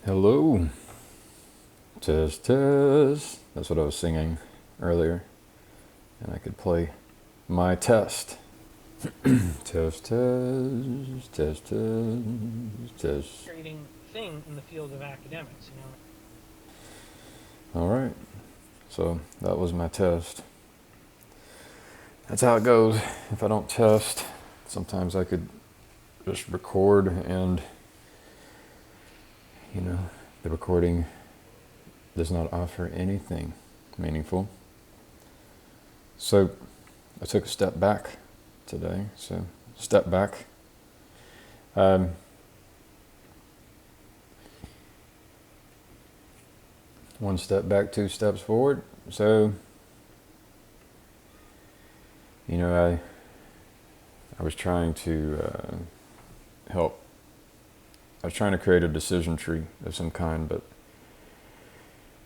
Hello. Test, test. That's what I was singing earlier. And I could play my test. Test, test, test, test, test. Frustrating thing in the field of academics, All right. So that was my test. That's how it goes. If I don't test, sometimes I could just record and, the recording does not offer anything meaningful. So I took a step back today. So step back. One step back, two steps forward. So, I was trying to help. I was trying to create a decision tree of some kind, but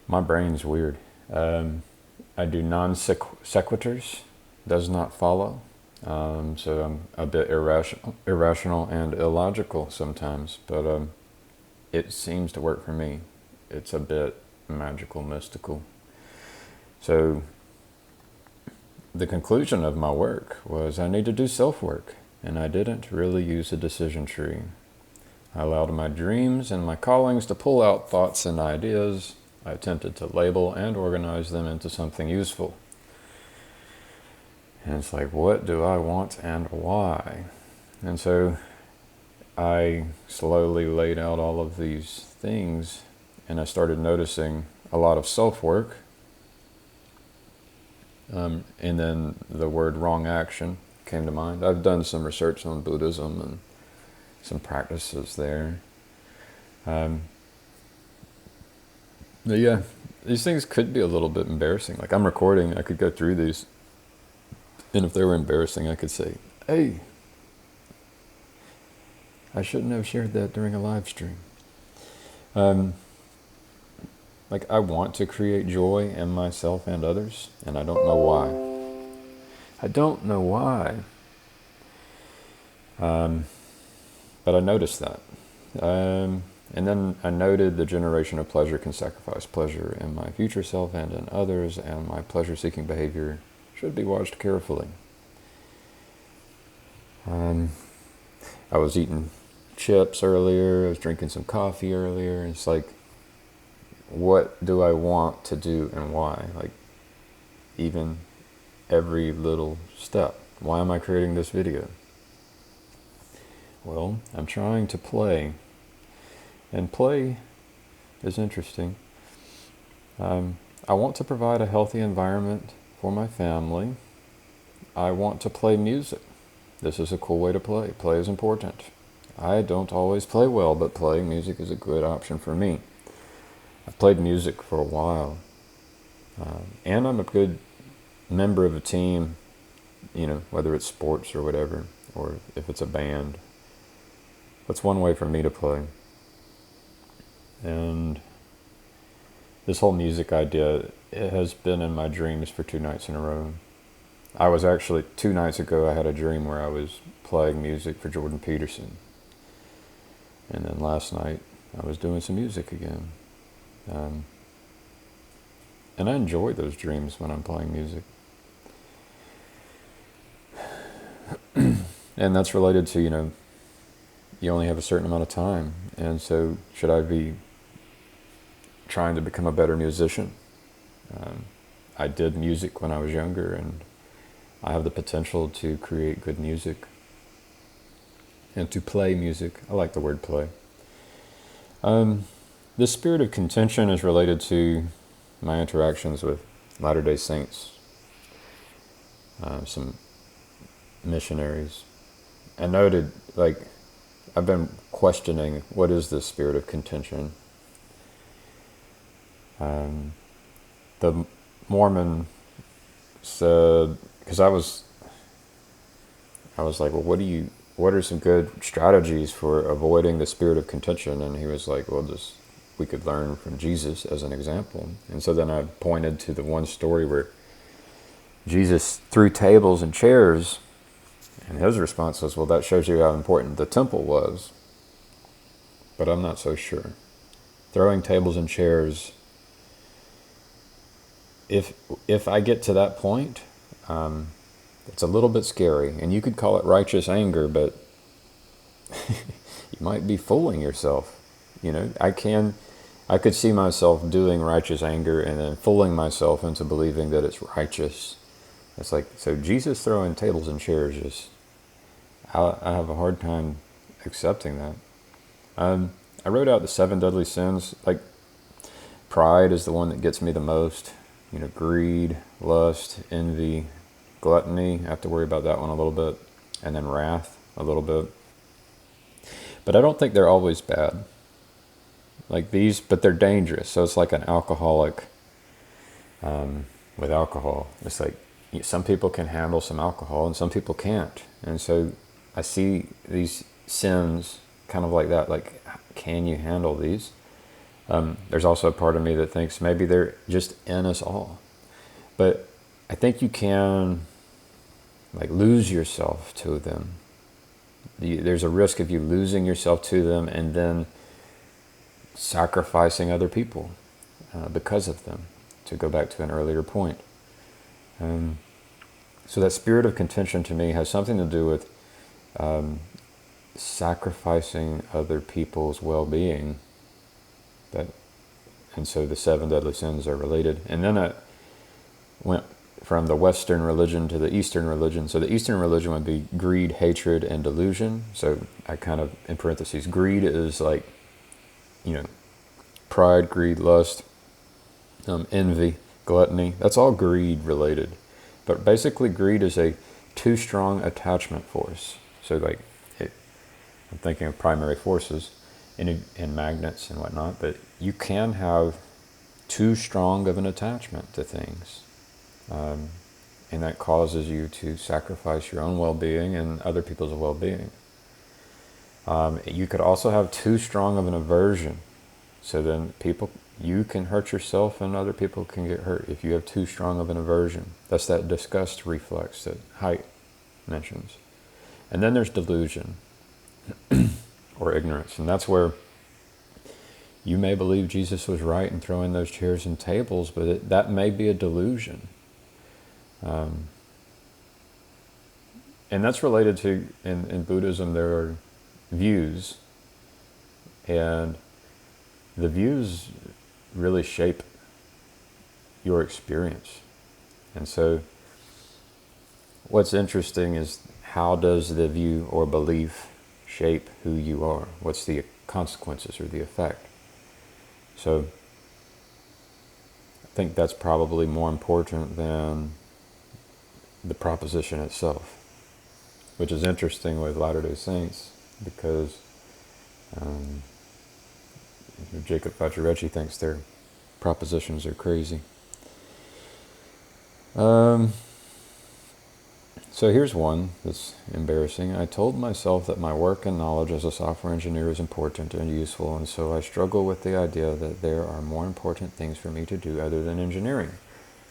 my brain's weird. I do non sequiturs, does not follow. So I'm a bit irrational and illogical sometimes, but it seems to work for me. It's a bit magical, mystical. So the conclusion of my work was I need to do self-work, and I didn't really use a decision tree. I allowed my dreams and my callings to pull out thoughts and ideas. I attempted to label and organize them into something useful. And it's like, what do I want and why? And so I slowly laid out all of these things, and I started noticing a lot of self-work. And then the word wrong action came to mind. I've done some research on Buddhism and some practices there. But yeah, these things could be a little bit embarrassing. Like I'm recording, I could go through these, and if they were embarrassing, I could say, hey, I shouldn't have shared that during a live stream. Like I want to create joy in myself and others, and I don't know why. I don't know why. But I noticed that. And then I noted the generation of pleasure can sacrifice pleasure in my future self and in others, and my pleasure-seeking behavior should be watched carefully. I was eating chips earlier, I was drinking some coffee earlier, and it's like, what do I want to do and why? Like, even every little step. Why am I creating this video? Well, I'm trying to play. And play is interesting. I want to provide a healthy environment for my family. I want to play music. This is a cool way to play. Play is important. I don't always play well, but playing music is a good option for me. I've played music for a while. And I'm a good member of a team, whether it's sports or whatever, or if it's a band. That's one way for me to play. And this whole music idea, it has been in my dreams for 2 nights in a row. I was actually, 2 nights ago, I had a dream where I was playing music for Jordan Peterson. And then last night, I was doing some music again. And I enjoy those dreams when I'm playing music. And that's related to, you only have a certain amount of time. And so should I be trying to become a better musician? I did music when I was younger, and I have the potential to create good music and to play music. I like the word play. This spirit of contention is related to my interactions with Latter-day Saints, some missionaries. I noted, I've been questioning, what is this spirit of contention? The Mormon said, because I was like, well, what are some good strategies for avoiding the spirit of contention? And he was like, well, we could learn from Jesus as an example. And so then I pointed to the one story where Jesus threw tables and chairs, and his response was, well, that shows you how important the temple was. But I'm not so sure. throwing tables and chairs, if I get to that point, it's a little bit scary. And you could call it righteous anger, but you might be fooling yourself. I could see myself doing righteous anger and then fooling myself into believing that it's righteous. It's like, so Jesus throwing tables and chairs, I have a hard time accepting that. I wrote out the 7 deadly sins. Like, pride is the one that gets me the most. Greed, lust, envy, gluttony. I have to worry about that one a little bit. And then wrath a little bit. But I don't think they're always bad. Like these, but they're dangerous. So it's like an alcoholic with alcohol. It's like some people can handle some alcohol and some people can't. And so I see these sins kind of like that. Like, can you handle these? There's also a part of me that thinks maybe they're just in us all. But I think you can lose yourself to them. There's a risk of you losing yourself to them and then sacrificing other people because of them, to go back to an earlier point. So that spirit of contention to me has something to do with sacrificing other people's well-being. And so the 7 deadly sins are related. And then I went from the Western religion to the Eastern religion. So the Eastern religion would be greed, hatred, and delusion. So I kind of, in parentheses, greed is like, pride, greed, lust, envy, gluttony. That's all greed related. But basically greed is a too strong attachment force. So I'm thinking of primary forces in magnets and whatnot, but you can have too strong of an attachment to things. And that causes you to sacrifice your own well-being and other people's well-being. You could also have too strong of an aversion. So then you can hurt yourself and other people can get hurt if you have too strong of an aversion. That's that disgust reflex that Haidt mentions. And then there's delusion or ignorance. And that's where you may believe Jesus was right in throwing those chairs and tables, but that may be a delusion. And that's related to, in Buddhism, there are views. And the views really shape your experience. And so what's interesting is, how does the view or belief shape who you are? What's the consequences or the effect? So I think that's probably more important than the proposition itself, which is interesting with Latter-day Saints, because Jacob Facciareci thinks their propositions are crazy. So here's one that's embarrassing. I told myself that my work and knowledge as a software engineer is important and useful, and so I struggle with the idea that there are more important things for me to do other than engineering.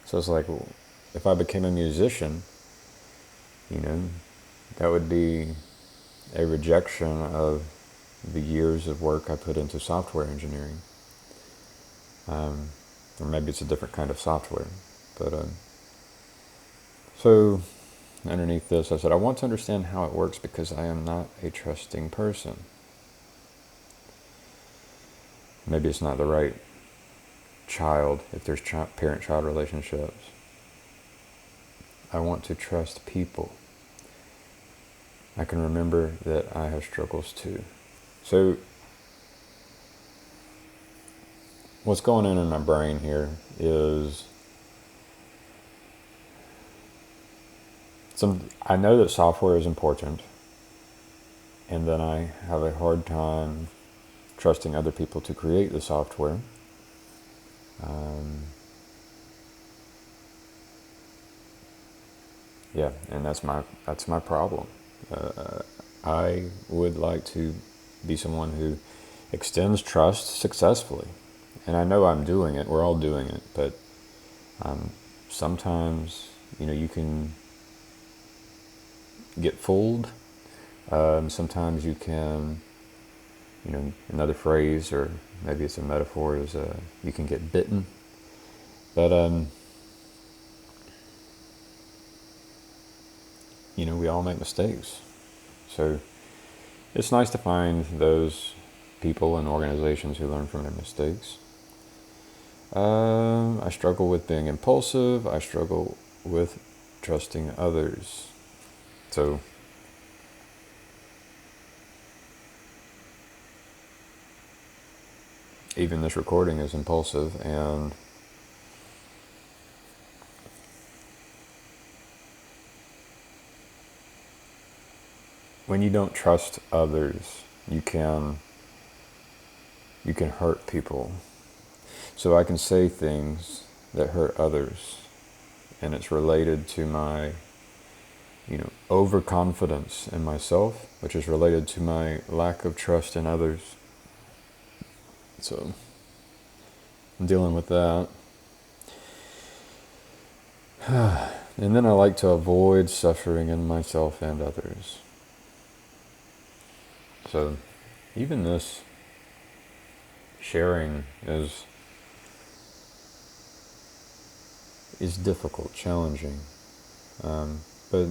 So it's like, well, if I became a musician, that would be a rejection of the years of work I put into software engineering. Or maybe it's a different kind of software. But so underneath this, I said, I want to understand how it works because I am not a trusting person. Maybe it's not the right child if there's parent-child relationships. I want to trust people. I can remember that I have struggles too. So what's going on in my brain here is I know that software is important, and then I have a hard time trusting other people to create the software. Yeah, and that's my problem. I would like to be someone who extends trust successfully, and I know I'm doing it. We're all doing it, but sometimes you can get fooled. Sometimes you can Another phrase, or maybe it's a metaphor, is you can get bitten. But we all make mistakes. So it's nice to find those people and organizations who learn from their mistakes. I struggle with being impulsive. I struggle with trusting others. So even this recording is impulsive, and when you don't trust others, you can hurt people. So I can say things that hurt others, and it's related to my overconfidence in myself, which is related to my lack of trust in others. So I'm dealing with that. And then I like to avoid suffering in myself and others. So even this sharing is difficult, challenging. But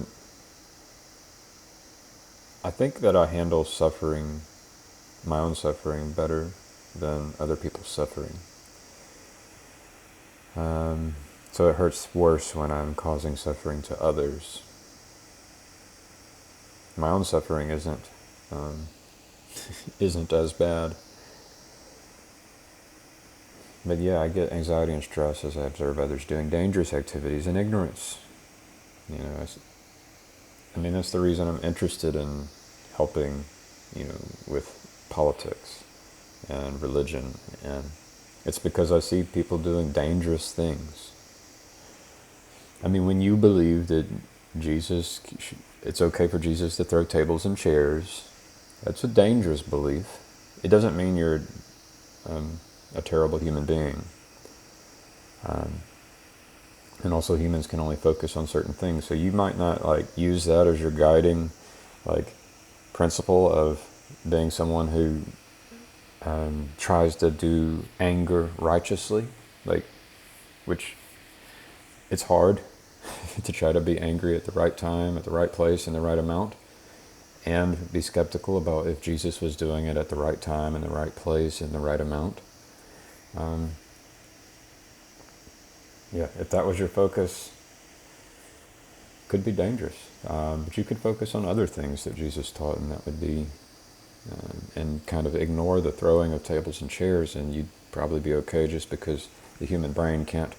I think that I handle suffering, my own suffering, better than other people's suffering. So it hurts worse when I'm causing suffering to others. My own suffering isn't as bad. But yeah, I get anxiety and stress as I observe others doing dangerous activities in ignorance. That's the reason I'm interested in helping, with politics and religion, and it's because I see people doing dangerous things. When you believe that it's okay for Jesus to throw tables and chairs, that's a dangerous belief. It doesn't mean you're a terrible human being. And also humans can only focus on certain things. So you might not use that as your guiding principle of being someone who tries to do anger righteously, which it's hard to try to be angry at the right time, at the right place, in the right amount, and be skeptical about if Jesus was doing it at the right time, in the right place, in the right amount. If that was your focus, could be dangerous. But you could focus on other things that Jesus taught, and that would be, and kind of ignore the throwing of tables and chairs, and you'd probably be okay, just because the human brain can't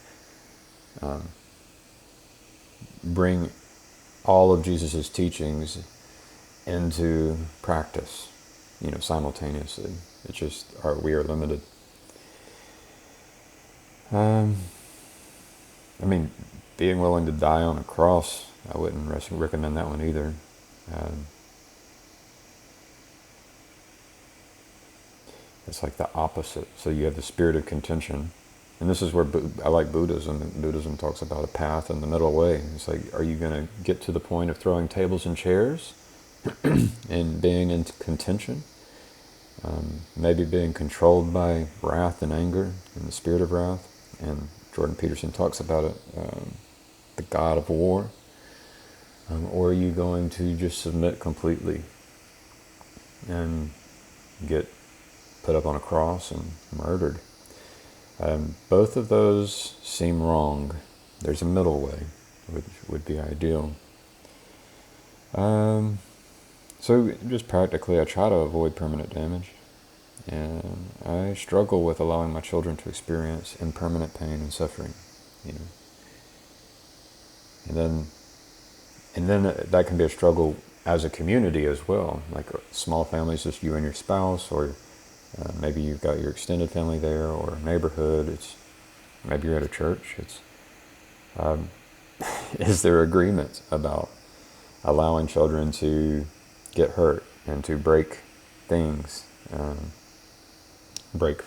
bring all of Jesus's teachings into practice, simultaneously. It's just, we are limited. Being willing to die on a cross, I wouldn't recommend that one either. It's like the opposite. So you have the spirit of contention. And this is where I like Buddhism. Buddhism talks about a path and the middle way. It's like, are you going to get to the point of throwing tables and chairs and being in contention? Maybe being controlled by wrath and anger and the spirit of wrath. And Jordan Peterson talks about it, the God of war. Or are you going to just submit completely and get put up on a cross and murdered? Both of those seem wrong. There's a middle way, which would be ideal. So just practically, I try to avoid permanent damage. And I struggle with allowing my children to experience impermanent pain and suffering, And then that can be a struggle as a community as well, like small families, just you and your spouse, or maybe you've got your extended family there, or neighborhood. Maybe you're at a church. Is there agreement about allowing children to get hurt and to break things,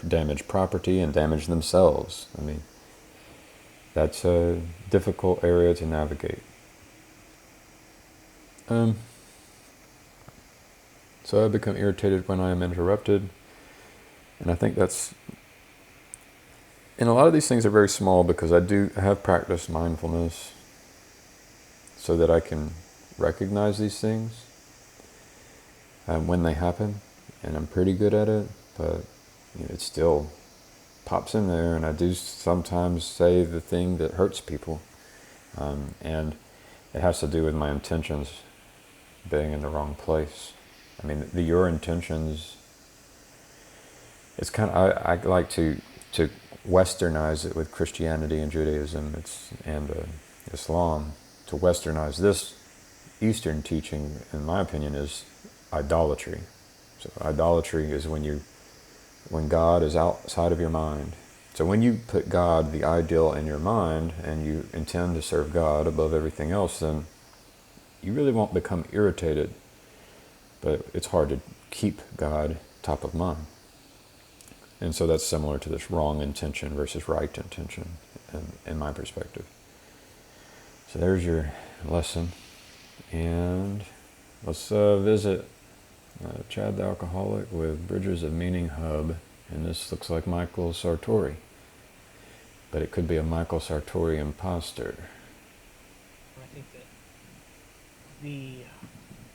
damage property and damage themselves? That's a difficult area to navigate. So I become irritated when I am interrupted. And I think that's, and a lot of these things are very small because I have practiced mindfulness so that I can recognize these things when they happen, and I'm pretty good at it, but it still pops in there, and I do sometimes say the thing that hurts people, and it has to do with my intentions being in the wrong place. I mean, your intentions, it's kind of, I like to westernize it with Christianity and Judaism and Islam. To westernize this Eastern teaching, in my opinion, is idolatry. So idolatry is when God is outside of your mind. So when you put God, the ideal, in your mind, and you intend to serve God above everything else, then you really won't become irritated. But it's hard to keep God top of mind. And so that's similar to this wrong intention versus right intention, in my perspective. So there's your lesson. And let's visit Chad the Alcoholic with Bridges of Meaning Hub. And this looks like Michael Sartori. But it could be a Michael Sartori imposter. I think that the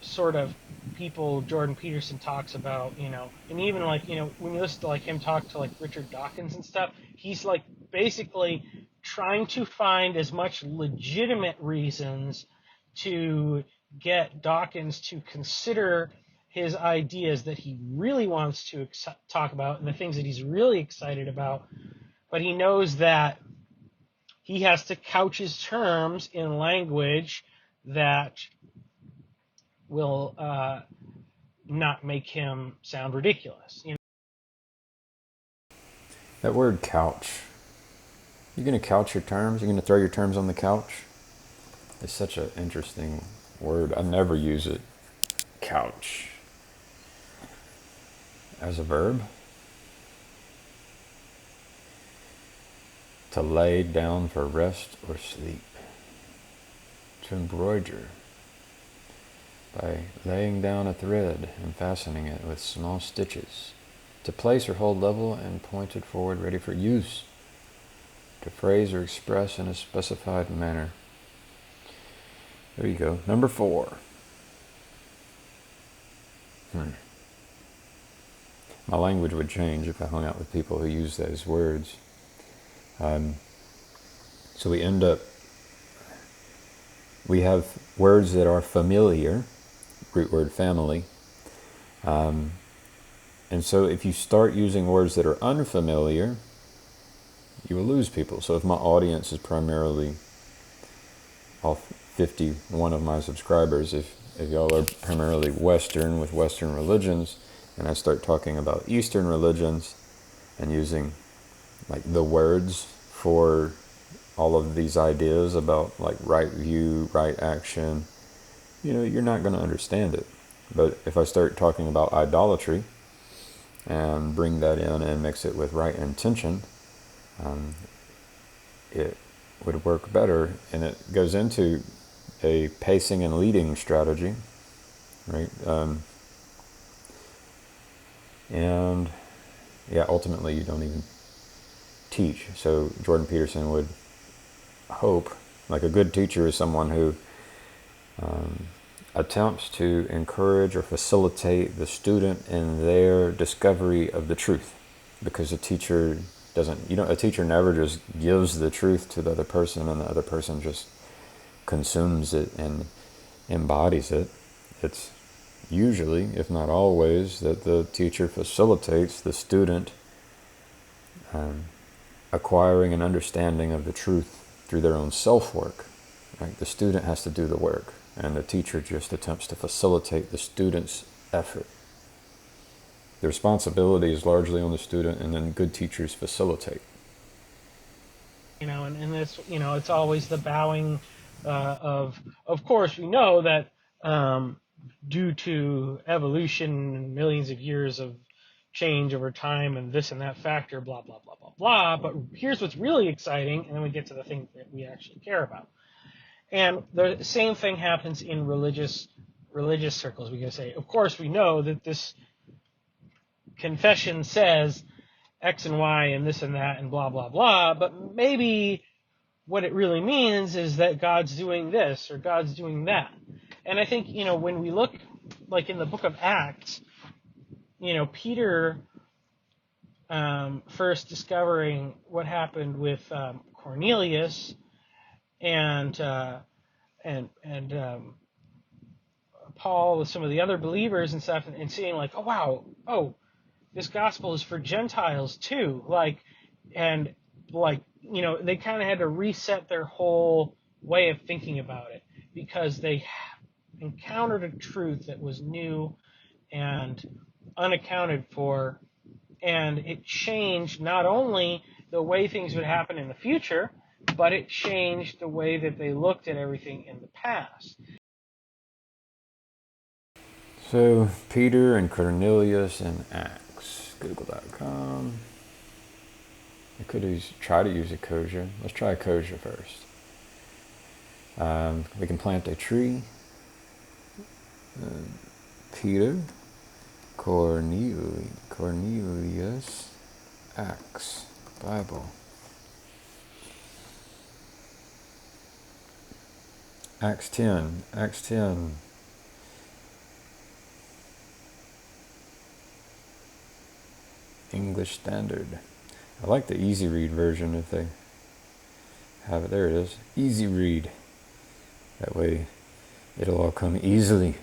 sort of people Jordan Peterson talks about, and even like, when you listen to like him talk to like Richard Dawkins and stuff, he's like basically trying to find as much legitimate reasons to get Dawkins to consider his ideas that he really wants to talk about and the things that he's really excited about, but he knows that he has to couch his terms in language that will not make him sound ridiculous. That word couch. You're going to couch your terms? You're going to throw your terms on the couch? It's such an interesting word. I never use it. Couch. As a verb. To lay down for rest or sleep. To embroider. By laying down a thread and fastening it with small stitches. To place or hold level and pointed forward ready for use. To phrase or express in a specified manner. There you go. Number 4. My language would change if I hung out with people who use those words. So we have words that are familiar, root word family. And so if you start using words that are unfamiliar, you will lose people. So if my audience is primarily, all 51 of my subscribers, if y'all are primarily Western with Western religions, and I start talking about Eastern religions and using like the words for all of these ideas about like right view, right action, you're not going to understand it. But if I start talking about idolatry and bring that in and mix it with right intention, it would work better. And it goes into a pacing and leading strategy, right? And yeah, ultimately you don't even teach. So Jordan Peterson would hope, like a good teacher is someone who attempts to encourage or facilitate the student in their discovery of the truth, because a teacher a teacher never just gives the truth to the other person and the other person just consumes it and embodies it. It's usually, if not always, that the teacher facilitates the student acquiring an understanding of the truth through their own self-work. Right? The student has to do the work, and the teacher just attempts to facilitate the student's effort. The responsibility is largely on the student, and then good teachers facilitate. And this, it's always the bowing of course, we know that due to evolution and millions of years of change over time and this and that factor, blah, blah, blah, blah, blah. But here's what's really exciting, and then we get to the thing that we actually care about. And the same thing happens in religious circles. We can say, of course, we know that this confession says X and Y and this and that and blah, blah, blah. But maybe what it really means is that God's doing this or God's doing that. And I think, when we look, like in the book of Acts, Peter first discovering what happened with Cornelius and Paul with some of the other believers and stuff, and seeing like, oh wow, oh, this gospel is for Gentiles too, and they kind of had to reset their whole way of thinking about it because they encountered a truth that was new and unaccounted for, and it changed not only the way things would happen in the future, but it changed the way that they looked at everything in the past. So, Peter and Cornelius and Acts. Google.com. I could try to use Ecosia. Let's try Ecosia first. We can plant a tree. Peter, Cornelius, Acts, Bible. Acts 10. English Standard. I like the easy read version if they have it. There it is. Easy read. That way it'll all come easily.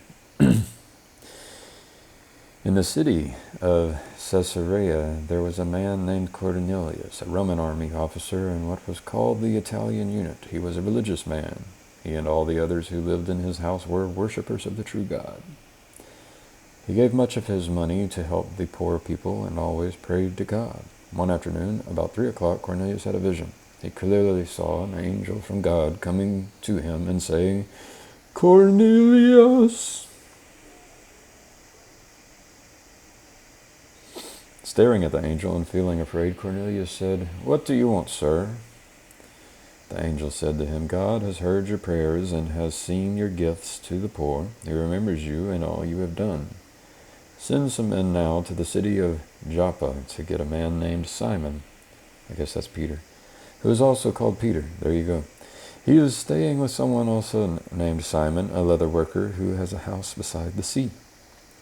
In the city of Caesarea, there was a man named Cornelius, a Roman army officer in what was called the Italian Unit. He was a religious man. He and all the others who lived in his house were worshippers of the true God. He gave much of his money to help the poor people and always prayed to God. One afternoon, about 3 o'clock, Cornelius had a vision. He clearly saw an angel from God coming to him and saying, "Cornelius!" Staring at the angel and feeling afraid, Cornelius said, "What do you want, sir?" The angel said to him, "God has heard your prayers and has seen your gifts to the poor. He remembers you and all you have done. Send some men now to the city of Joppa to get a man named Simon," I guess that's Peter, "who is also called Peter." There you go. "He is staying with someone also named Simon, a leather worker, who has a house beside the sea."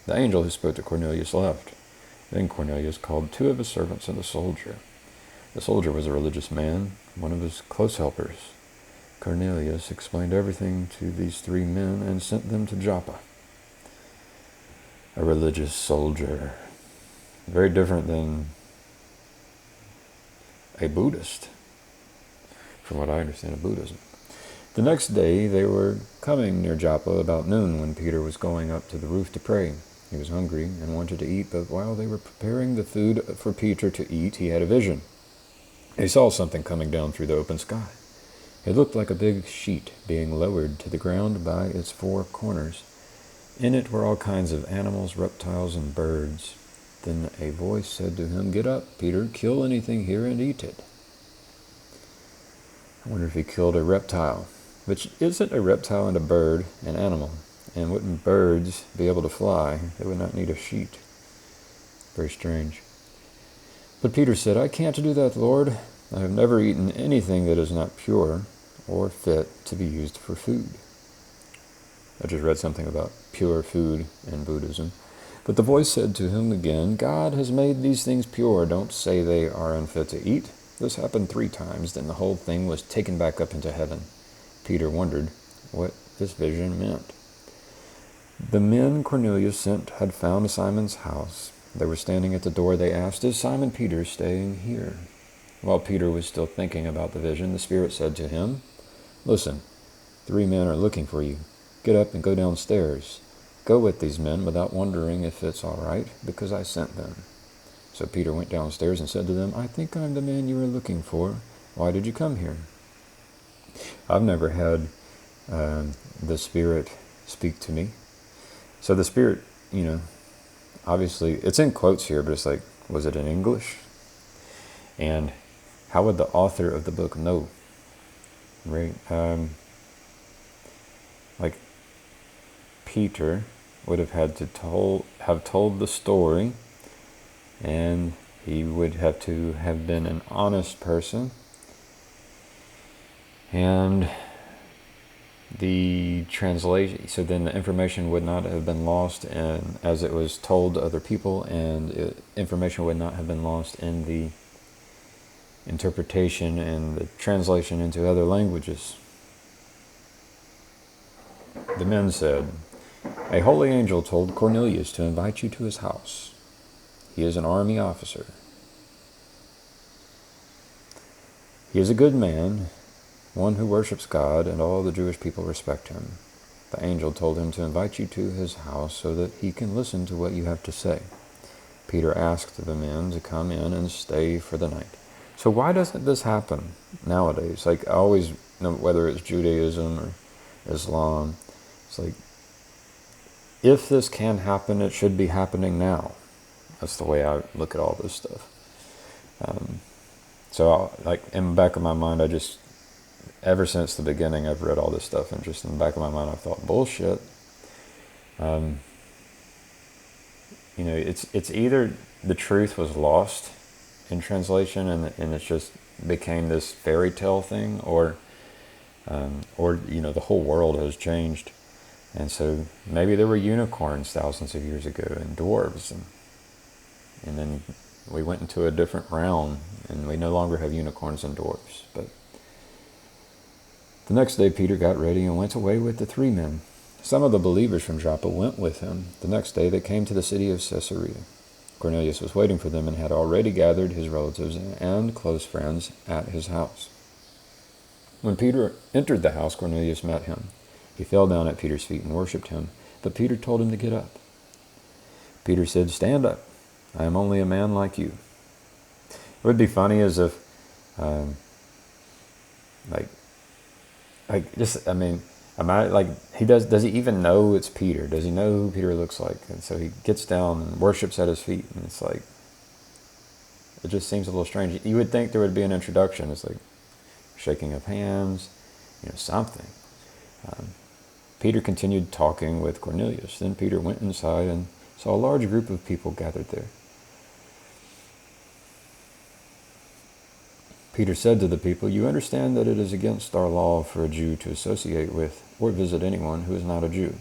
The angel who spoke to Cornelius left. Then Cornelius called 2 of his servants and a soldier. The soldier was a religious man, one of his close helpers. Cornelius explained everything to these 3 men and sent them to Joppa. A religious soldier. Very different than a Buddhist, from what I understand of Buddhism. The next day they were coming near Joppa about noon when Peter was going up to the roof to pray. He was hungry and wanted to eat, but while they were preparing the food for Peter to eat, he had a vision. He saw something coming down through the open sky. It looked like a big sheet being lowered to the ground by its 4 corners. In it were all kinds of animals, reptiles, and birds. Then a voice said to him, "Get up, Peter, kill anything here and eat it." I wonder if he killed a reptile, which isn't a reptile and a bird, an animal. And wouldn't birds be able to fly? They would not need a sheet. Very strange. But Peter said, "I can't do that, Lord. I have never eaten anything that is not pure or fit to be used for food." I just read something about pure food in Buddhism. But the voice said to him again, "God has made these things pure. Don't say they are unfit to eat." This happened 3 times, then the whole thing was taken back up into heaven. Peter wondered what this vision meant. The men Cornelius sent had found Simon's house. They were standing at the door. They asked, "Is Simon Peter staying here?" While Peter was still thinking about the vision, the Spirit said to him, "Listen, 3 men are looking for you. Get up and go downstairs. Go with these men without wondering if it's all right, because I sent them." So Peter went downstairs and said to them, "I think I'm the man you were looking for. Why did you come here?" I've never had the Spirit speak to me. So the Spirit, obviously, it's in quotes here, but it's like, was it in English? And how would the author of the book know? Right? Like Peter would have had to have told the story, and He would have to have been an honest person. And the translation, so then the information would not have been lost and as it was told to other people, and information would not have been lost in the interpretation and the translation into other languages. The men said, "A holy angel told Cornelius to invite you to his house. He is an army officer. He is a good man, one who worships God, and all the Jewish people respect him. The angel told him to invite you to his house so that he can listen to what you have to say." Peter asked the men to come in and stay for the night. So why doesn't this happen nowadays? Like, I always know, whether it's Judaism or Islam, it's like, if this can happen, it should be happening now. That's the way I look at all this stuff. Like, in the back of my mind, ever since the beginning, I've read all this stuff, and just in the back of my mind, I've thought, bullshit. It's either the truth was lost in translation, and it just became this fairy tale thing, or the whole world has changed, and so maybe there were unicorns thousands of years ago and dwarves, and then we went into a different realm, and we no longer have unicorns and dwarves. But the next day Peter got ready and went away with the 3 men. Some of the believers from Joppa went with him. The next day they came to the city of Caesarea. Cornelius was waiting for them and had already gathered his relatives and close friends at his house. When Peter entered the house, Cornelius met him. He fell down at Peter's feet and worshipped him, but Peter told him to get up. Peter said, "Stand up. I am only a man like you." It would be funny as if, does he even know it's Peter? Does he know who Peter looks like? And so he gets down and worships at his feet, and it's like, it just seems a little strange. You would think there would be an introduction. It's like shaking of hands, something. Peter continued talking with Cornelius. Then Peter went inside and saw a large group of people gathered there. Peter said to the people, "You understand that it is against our law for a Jew to associate with or visit anyone who is not a Jew."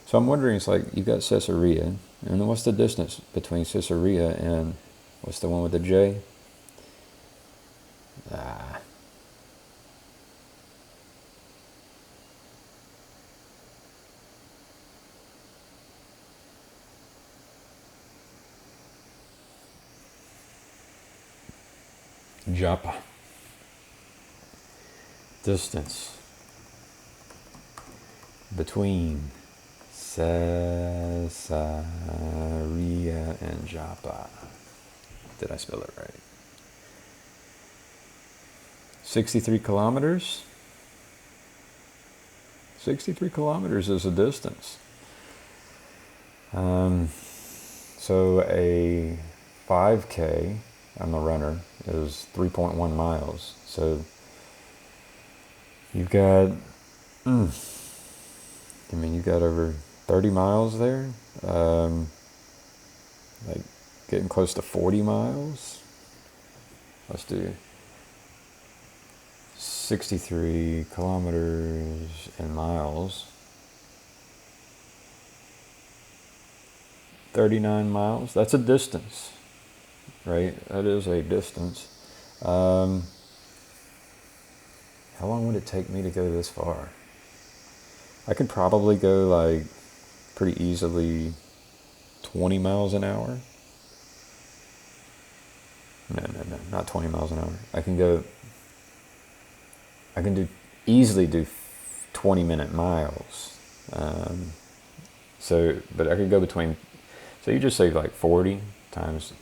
So I'm wondering, it's like, you've got Caesarea, and what's the distance between Caesarea and, what's the one with the J? Joppa. Distance between Caesarea and Joppa. Did I spell it right? 63 kilometers? 63 kilometers is a distance. So a 5K, I'm a runner, is 3.1 miles. So you've got, you've got over 30 miles there, like getting close to 40 miles. Let's do 63 kilometers in miles. 39 miles, that's a distance, right? That is a distance. How long would it take me to go this far? I could probably go like pretty easily 20 miles an hour. No, not 20 miles an hour. I can easily do 20-minute miles. But I could go between, so you just say like 40 times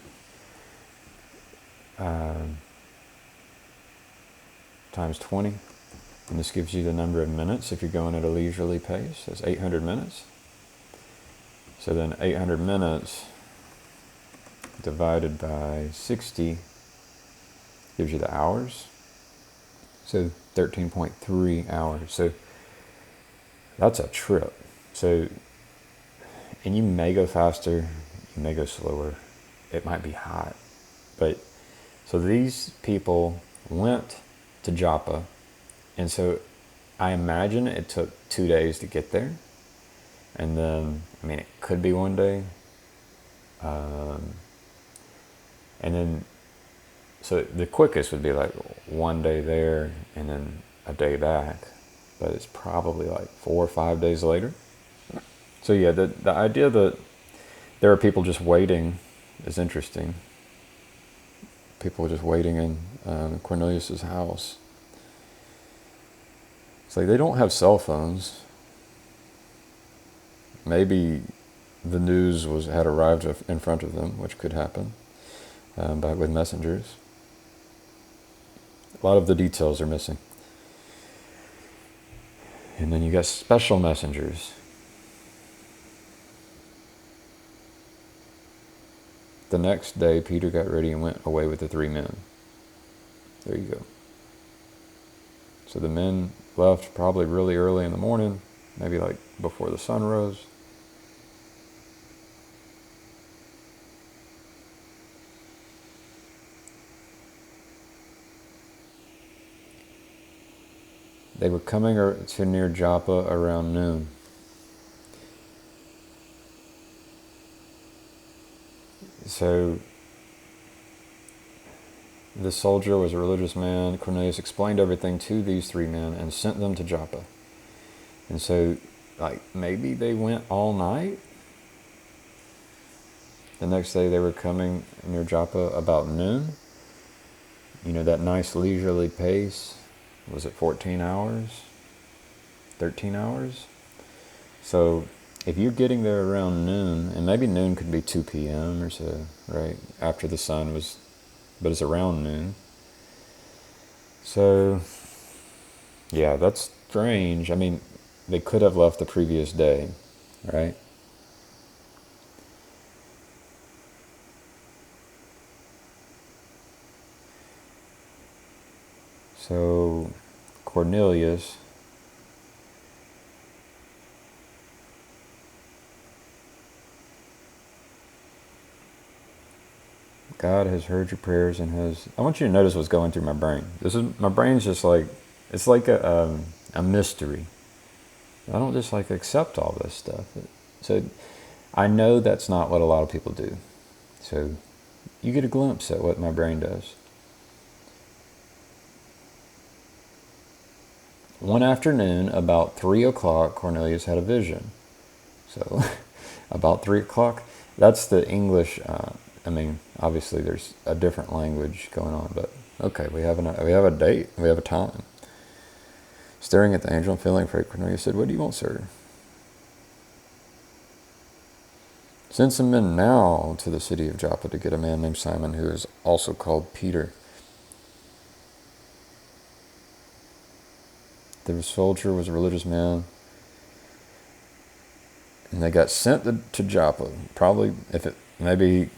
times 20, and this gives you the number of minutes if you're going at a leisurely pace. That's 800 minutes. So then 800 minutes divided by 60 gives you the hours. So 13.3 hours. So that's a trip. So, and you may go faster, you may go slower. It might be hot. But so these people went to Joppa, and so I imagine it took 2 days to get there, and then I mean it could be one day, and then so the quickest would be like one day there and then a day back, but it's probably like 4 or 5 days later. So yeah, the idea that there are people just waiting is interesting. People just waiting in Cornelius's house. It's like they don't have cell phones. Maybe the news had arrived in front of them, which could happen, but with messengers. A lot of the details are missing. And then you got special messengers. The next day, Peter got ready and went away with the 3 men. There you go. So the men left probably really early in the morning, maybe like before the sun rose. They were coming to near Joppa around noon. So the soldier was a religious man. Cornelius explained everything to these 3 men and sent them to Joppa. And so, like, maybe they went all night. The next day they were coming near Joppa about noon. You know, that nice leisurely pace. Was it 14 hours? 13 hours? So if you're getting there around noon, and maybe noon could be 2 p.m. or so, right? After the sun was, but it's around noon. So, yeah, that's strange. I mean, they could have left the previous day, right? So, Cornelius, God has heard your prayers and has. I want you to notice what's going through my brain. My brain's just like, it's like a mystery. I don't just like accept all this stuff. So I know that's not what a lot of people do. So you get a glimpse at what my brain does. One afternoon, about 3 o'clock, Cornelius had a vision. So about 3 o'clock, that's the English. I mean, obviously there's a different language going on, but okay, we have a date, we have a time. Staring at the angel and feeling afraid, Cornelius said, "What do you want, sir?" "Send some men now to the city of Joppa to get a man named Simon, who is also called Peter. The soldier was a religious man." And they got sent to Joppa, probably maybe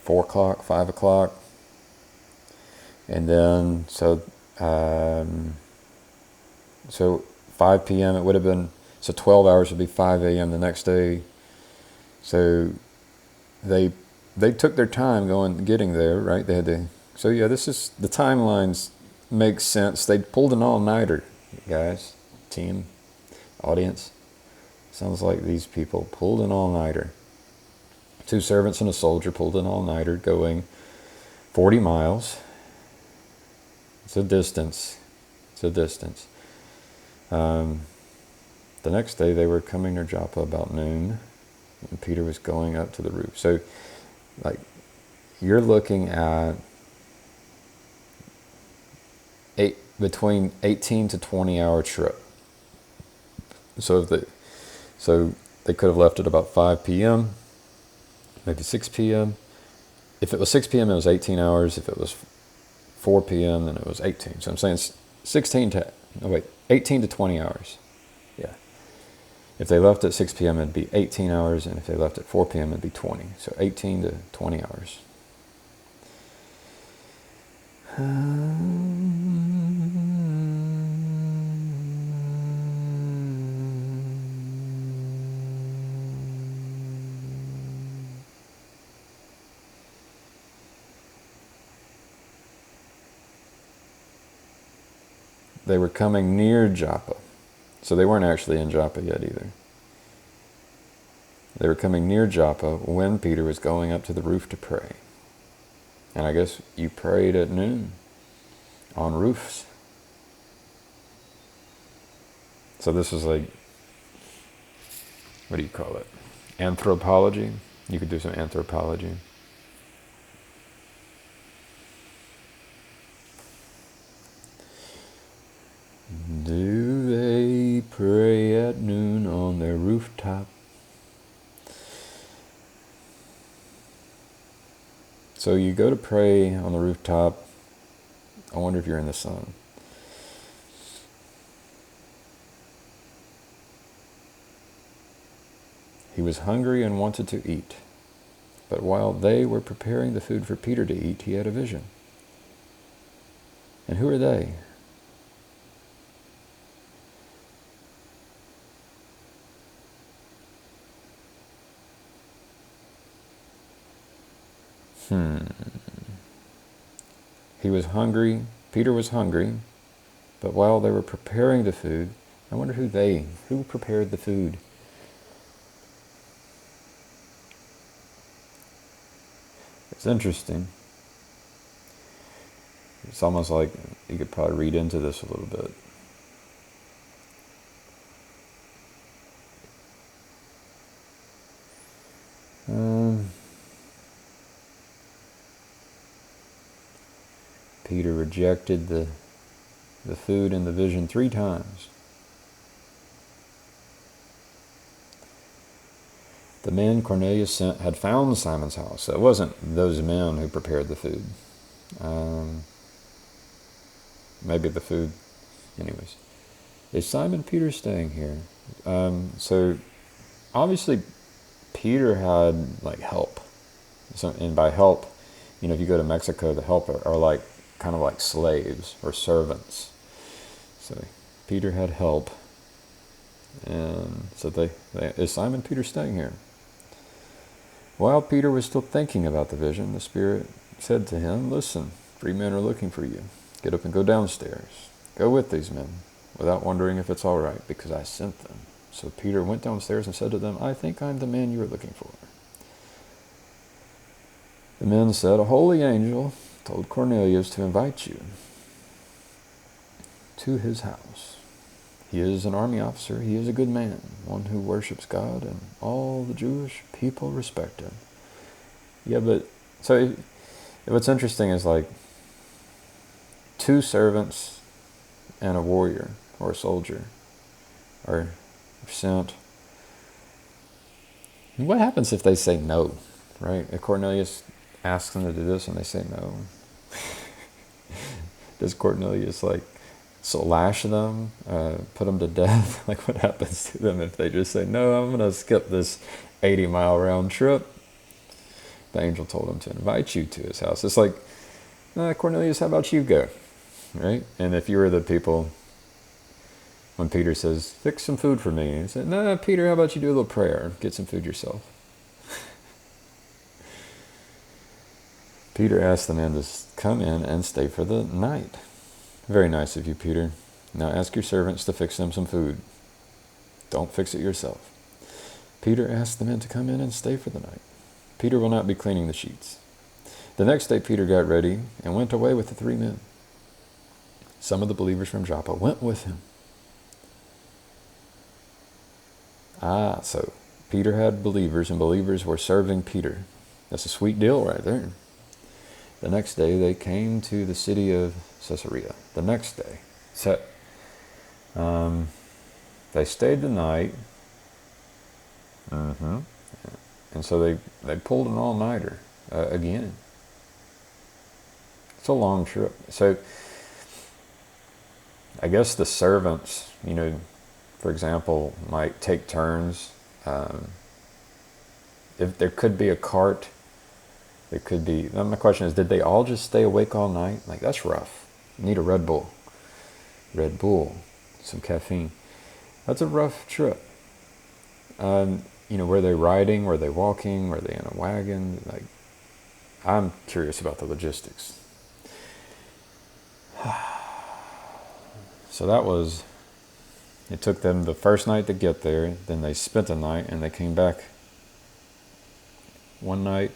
4 o'clock, 5 o'clock. And then, so 5 p.m. it would have been, so 12 hours would be 5 a.m. the next day. So they took their time getting there, right? So yeah, the timelines make sense. They pulled an all-nighter, guys, team, audience. Sounds like these people pulled an all-nighter. 2 servants and a soldier pulled an all-nighter going 40 miles. It's a distance. The next day they were coming near Joppa about noon, and Peter was going up to the roof. So, like, you're looking at between 18 to 20 hour trip. So they could have left at about 5 p.m., maybe 6 p.m. If it was 6 p.m., it was 18 hours. If it was 4 p.m., then it was 18. So I'm saying 18 to 20 hours. Yeah. If they left at 6 p.m., it'd be 18 hours, and if they left at 4 p.m., it'd be 20. So 18 to 20 hours. they were coming near Joppa. So they weren't actually in Joppa yet either. They were coming near Joppa when Peter was going up to the roof to pray. And I guess you prayed at noon on roofs. So this is like, what do you call it? Anthropology? You could do some anthropology. Do they pray at noon on their rooftop? So you go to pray on the rooftop. I wonder if you're in the sun. He was hungry and wanted to eat. But while they were preparing the food for Peter to eat, he had a vision. And who are they? He was hungry. Peter was hungry. But while they were preparing the food, I wonder who prepared the food? It's interesting. It's almost like you could probably read into this a little bit. Peter rejected the food in the vision 3 times. The men Cornelius sent had found Simon's house. So it wasn't those men who prepared the food. Maybe the food, anyways. Is Simon Peter staying here? So obviously Peter had like help. So, and by help, if you go to Mexico, the help are like kind of like slaves or servants. So Peter had help. And so is Simon Peter staying here? While Peter was still thinking about the vision, the Spirit said to him, "Listen, 3 men are looking for you. Get up and go downstairs. Go with these men, without wondering if it's all right, because I sent them." So Peter went downstairs and said to them, "I think I'm the man you are looking for." The men said, "A holy angel told Cornelius to invite you to his house. He is an army officer. He is a good man, one who worships God, and all the Jewish people respect him." Yeah, but so what's interesting is like 2 servants and a warrior or a soldier are sent. What happens if they say no, right? If Cornelius asks them to do this and they say no, does Cornelius lash them, put them to death? Like, what happens to them if they just say, "No, I'm going to skip this 80-mile round trip"? The angel told him to invite you to his house. It's like, Cornelius, how about you go? Right? And if you were the people, when Peter says, "Fix some food for me," he said, "No, Peter, how about you do a little prayer? Get some food yourself." Peter asked the man to come in and stay for the night. "Very nice of you, Peter. Now ask your servants to fix them some food. Don't fix it yourself." Peter asked the men to come in and stay for the night. Peter will not be cleaning the sheets. The next day Peter got ready and went away with the 3 men. Some of the believers from Joppa went with him. So Peter had believers, and believers were serving Peter. That's a sweet deal right there. The next day they came to the city of Caesarea. The next day. So, they stayed the night. And so they pulled an all-nighter again. It's a long trip. So I guess the servants, for example, might take turns. If there could be a cart, there could be. My question is, did they all just stay awake all night? Like, that's rough. You need a Red Bull. Red Bull, some caffeine. That's a rough trip. Were they riding? Were they walking? Were they in a wagon? I'm curious about the logistics. So that was, it took them the first night to get there, then they spent the night, and they came back one night,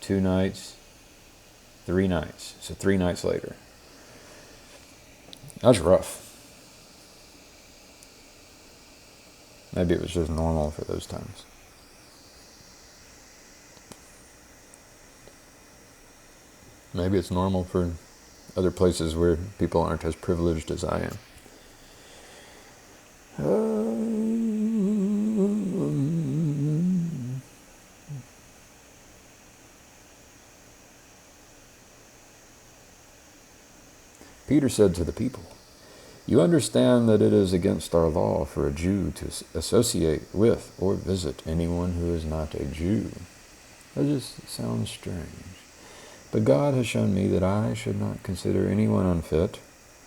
2 nights, 3 nights. So 3 nights later. That's rough. Maybe it was just normal for those times. Maybe it's normal for other places where people aren't as privileged as I am. Peter said to the people, "You understand that it is against our law for a Jew to associate with or visit anyone who is not a Jew." That just sounds strange. But God has shown me that I should not consider anyone unfit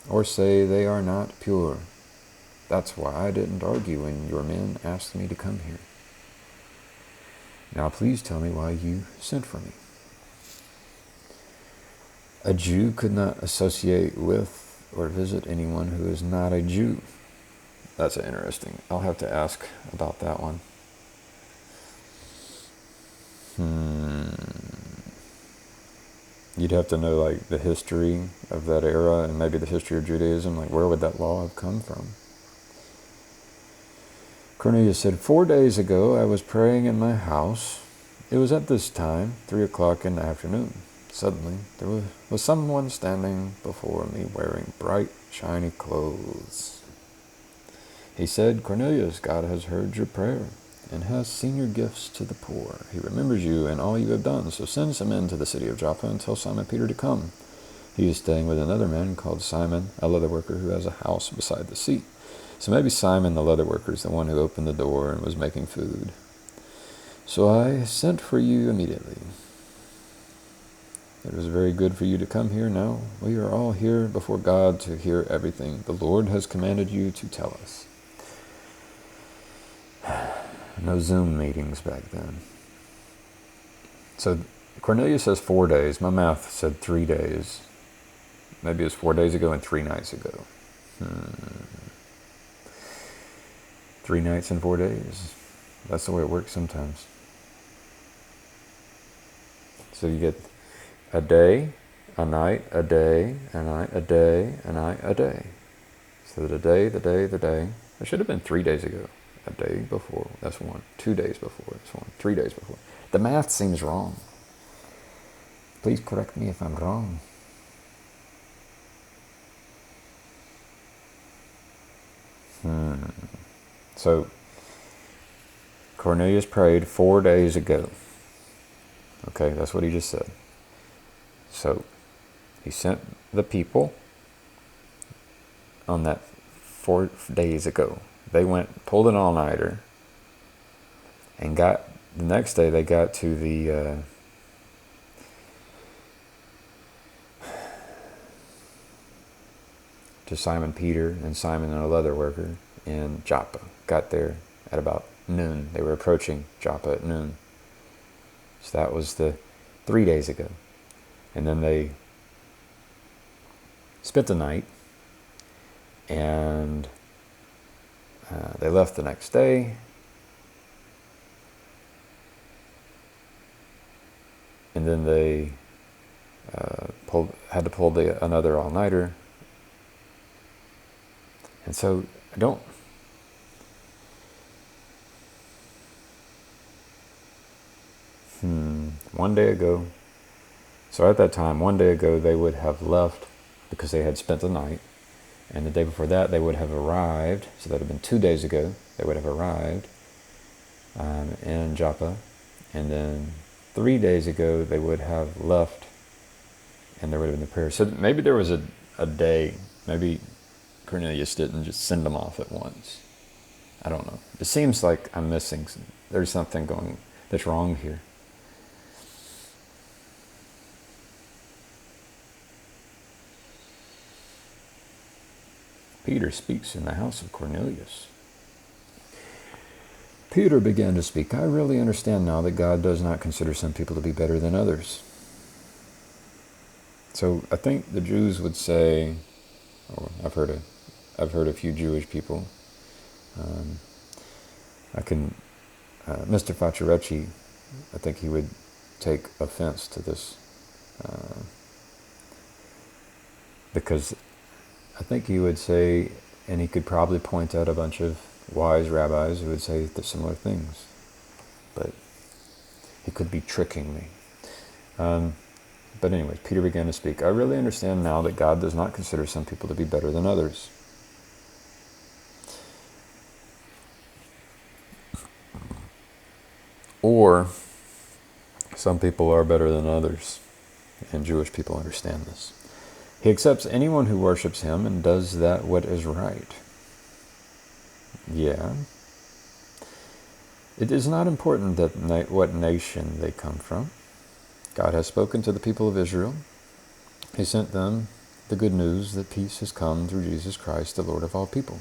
or say they are not pure. That's why I didn't argue when your men asked me to come here. Now please tell me why you sent for me. A Jew could not associate with or visit anyone who is not a Jew. That's interesting. I'll have to ask about that one. You'd have to know like the history of that era and maybe the history of Judaism. Like where would that law have come from? Cornelius said, 4 days ago I was praying in my house. It was at this time, 3 o'clock in the afternoon. Suddenly there was someone standing before me wearing bright, shiny clothes. He said, "Cornelius, God has heard your prayer and has seen your gifts to the poor. He remembers you and all you have done, so send some men to the city of Joppa and tell Simon Peter to come. He is staying with another man called Simon, a leather worker who has a house beside the sea." So maybe Simon the leather worker is the one who opened the door and was making food. So I sent for you immediately. It was very good for you to come here. Now we are all here before God to hear everything the Lord has commanded you to tell us. No Zoom meetings back then. So Cornelius says 4 days. My math said 3 days. Maybe it was 4 days ago and 3 nights ago. 3 nights and 4 days. That's the way it works sometimes. So you get a day, a night, a day, a night, a day, a night, a day. So the day. It should have been 3 days ago. A day before, that's 1. 2 days before, that's 1. 3 days before. The math seems wrong. Please correct me if I'm wrong. So, Cornelius prayed 4 days ago. Okay, that's what he just said. So, he sent the people on that 4 days ago. They went, pulled an all-nighter, and the next day they got to to Simon Peter and Simon and a leather worker in Joppa. Got there at about noon. They were approaching Joppa at noon. So that was the 3 days ago. And then they spent the night, and they left the next day, and then they had to pull another all-nighter. And so I don't. One day ago. So at that time, 1 day ago, they would have left because they had spent the night. And the day before that, they would have arrived. So that would have been 2 days ago. They would have arrived in Joppa. And then 3 days ago, they would have left. And there would have been the prayer. So maybe there was a day. Maybe Cornelius didn't just send them off at once. I don't know. It seems like I'm missing. There's something that's wrong here. Peter speaks in the house of Cornelius. Peter began to speak. I really understand now that God does not consider some people to be better than others. So I think the Jews would say, or I've heard I've heard a few Jewish people. Um, I can, Mr. Facciarecci, I think he would take offense to this, because I think he would say, and he could probably point out a bunch of wise rabbis who would say the similar things, but he could be tricking me. But anyways, Peter began to speak. I really understand now that God does not consider some people to be better than others. Or some people are better than others, and Jewish people understand this. He accepts anyone who worships him and does that what is right. Yeah. It is not important that what nation they come from. God has spoken to the people of Israel. He sent them the good news that peace has come through Jesus Christ, the Lord of all people.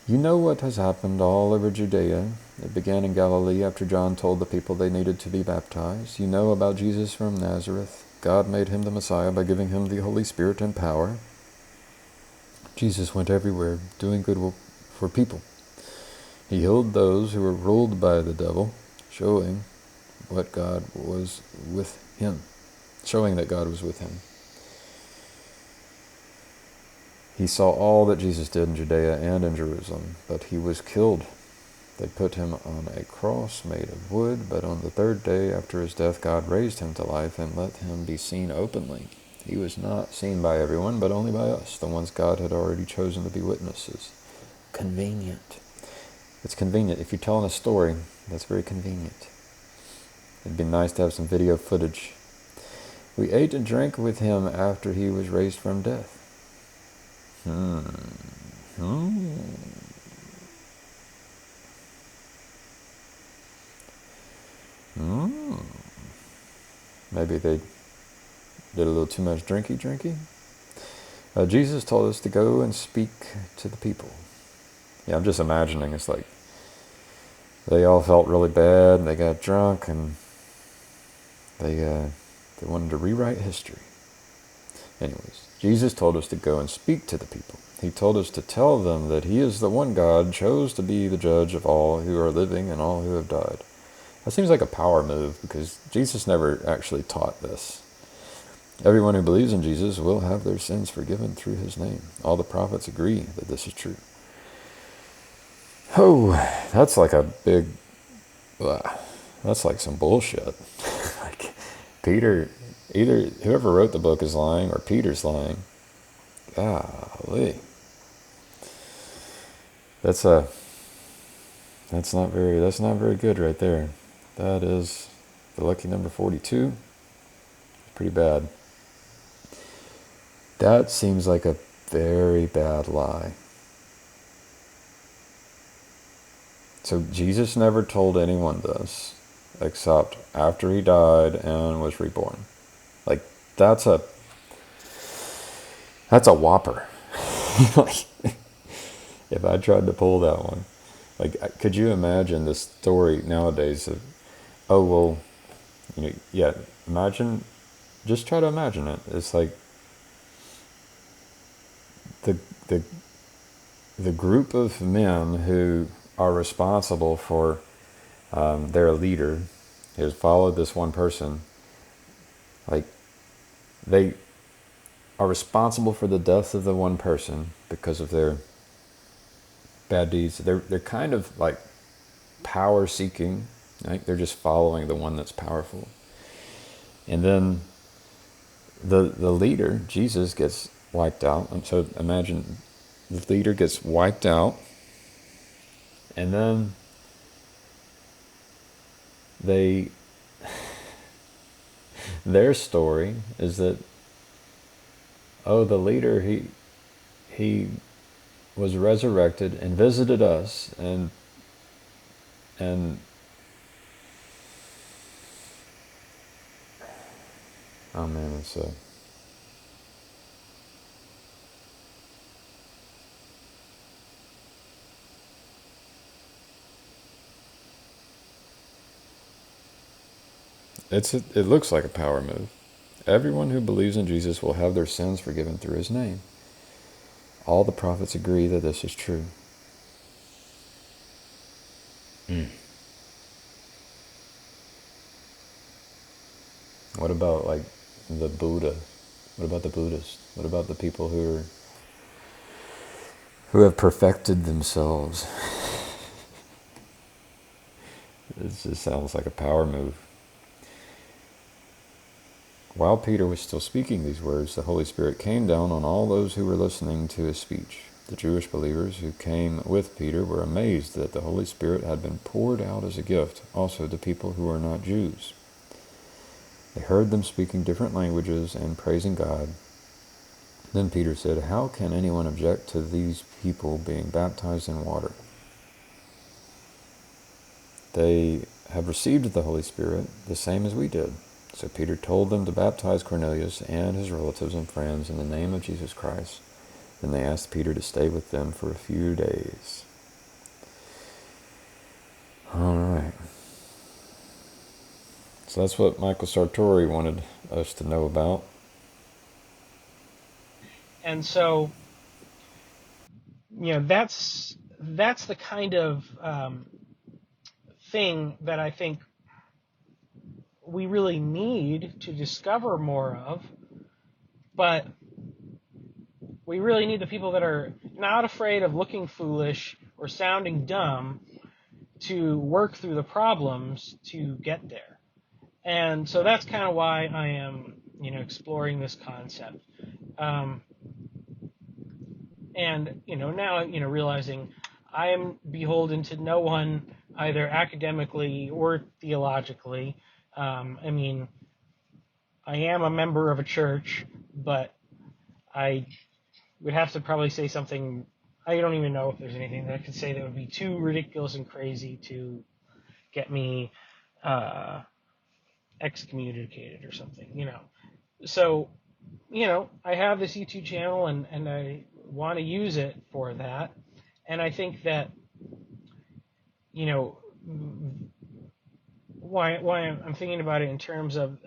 You know what has happened all over Judea. It began in Galilee after John told the people they needed to be baptized. You know about Jesus from Nazareth. God made him the Messiah by giving him the Holy Spirit and power. Jesus went everywhere, doing good for people. He healed those who were ruled by the devil, showing that God was with him. He saw all that Jesus did in Judea and in Jerusalem, but he was killed. They put him on a cross made of wood, but on the third day after his death, God raised him to life and let him be seen openly. He was not seen by everyone, but only by us, the ones God had already chosen to be witnesses. Convenient. It's convenient. If you're telling a story, that's very convenient. It'd be nice to have some video footage. We ate and drank with him after he was raised from death. Maybe they did a little too much drinky. Jesus told us to go and speak to the people. Yeah, I'm just imagining, it's like they all felt really bad and they got drunk and they wanted to rewrite history. Anyways, Jesus told us to go and speak to the people. He told us to tell them that he is the one God chose to be the judge of all who are living and all who have died. That seems like a power move because Jesus never actually taught this. Everyone who believes in Jesus will have their sins forgiven through his name. All the prophets agree that this is true. Oh, that's like a big, that's like some bullshit. Like Peter, either whoever wrote the book is lying or Peter's lying. Golly. That's not very good right there. That is the lucky number 42. Pretty bad. That seems like a very bad lie. So Jesus never told anyone this, except after he died and was reborn. Like, that's a whopper. Like, if I tried to pull that one. Like, could you imagine the story nowadays of, oh, well, just try to imagine it. It's like the group of men who are responsible for their leader, who has followed this one person, like they are responsible for the death of the one person because of their bad deeds. They're kind of like power seeking, right? They're just following the one that's powerful. And then the leader, Jesus, gets wiped out. And so imagine the leader gets wiped out, and then their story is that, oh, the leader, he was resurrected and visited us, and oh man, it looks like a power move. Everyone who believes in Jesus will have their sins forgiven through his name. All the prophets agree that this is true. What about like the Buddha? What about the Buddhists? What about the people who have perfected themselves? This just sounds like a power move. While Peter was still speaking these words, the Holy Spirit came down on all those who were listening to his speech. The Jewish believers who came with Peter were amazed that the Holy Spirit had been poured out as a gift also to people who were not Jews. They heard them speaking different languages and praising God. Then Peter said, "How can anyone object to these people being baptized in water? They have received the Holy Spirit the same as we did." So Peter told them to baptize Cornelius and his relatives and friends in the name of Jesus Christ. Then they asked Peter to stay with them for a few days. All right. So that's what Michael Sartori wanted us to know about. And so, that's the kind of thing that I think we really need to discover more of. But we really need the people that are not afraid of looking foolish or sounding dumb to work through the problems to get there. And so that's kind of why I am, exploring this concept. And, now, realizing I am beholden to no one either academically or theologically. I mean, I am a member of a church, but I would have to probably say something. I don't even know if there's anything that I could say that would be too ridiculous and crazy to get me excommunicated or something, So, I have this YouTube channel and I want to use it for that. And I think that, why I'm thinking about it in terms of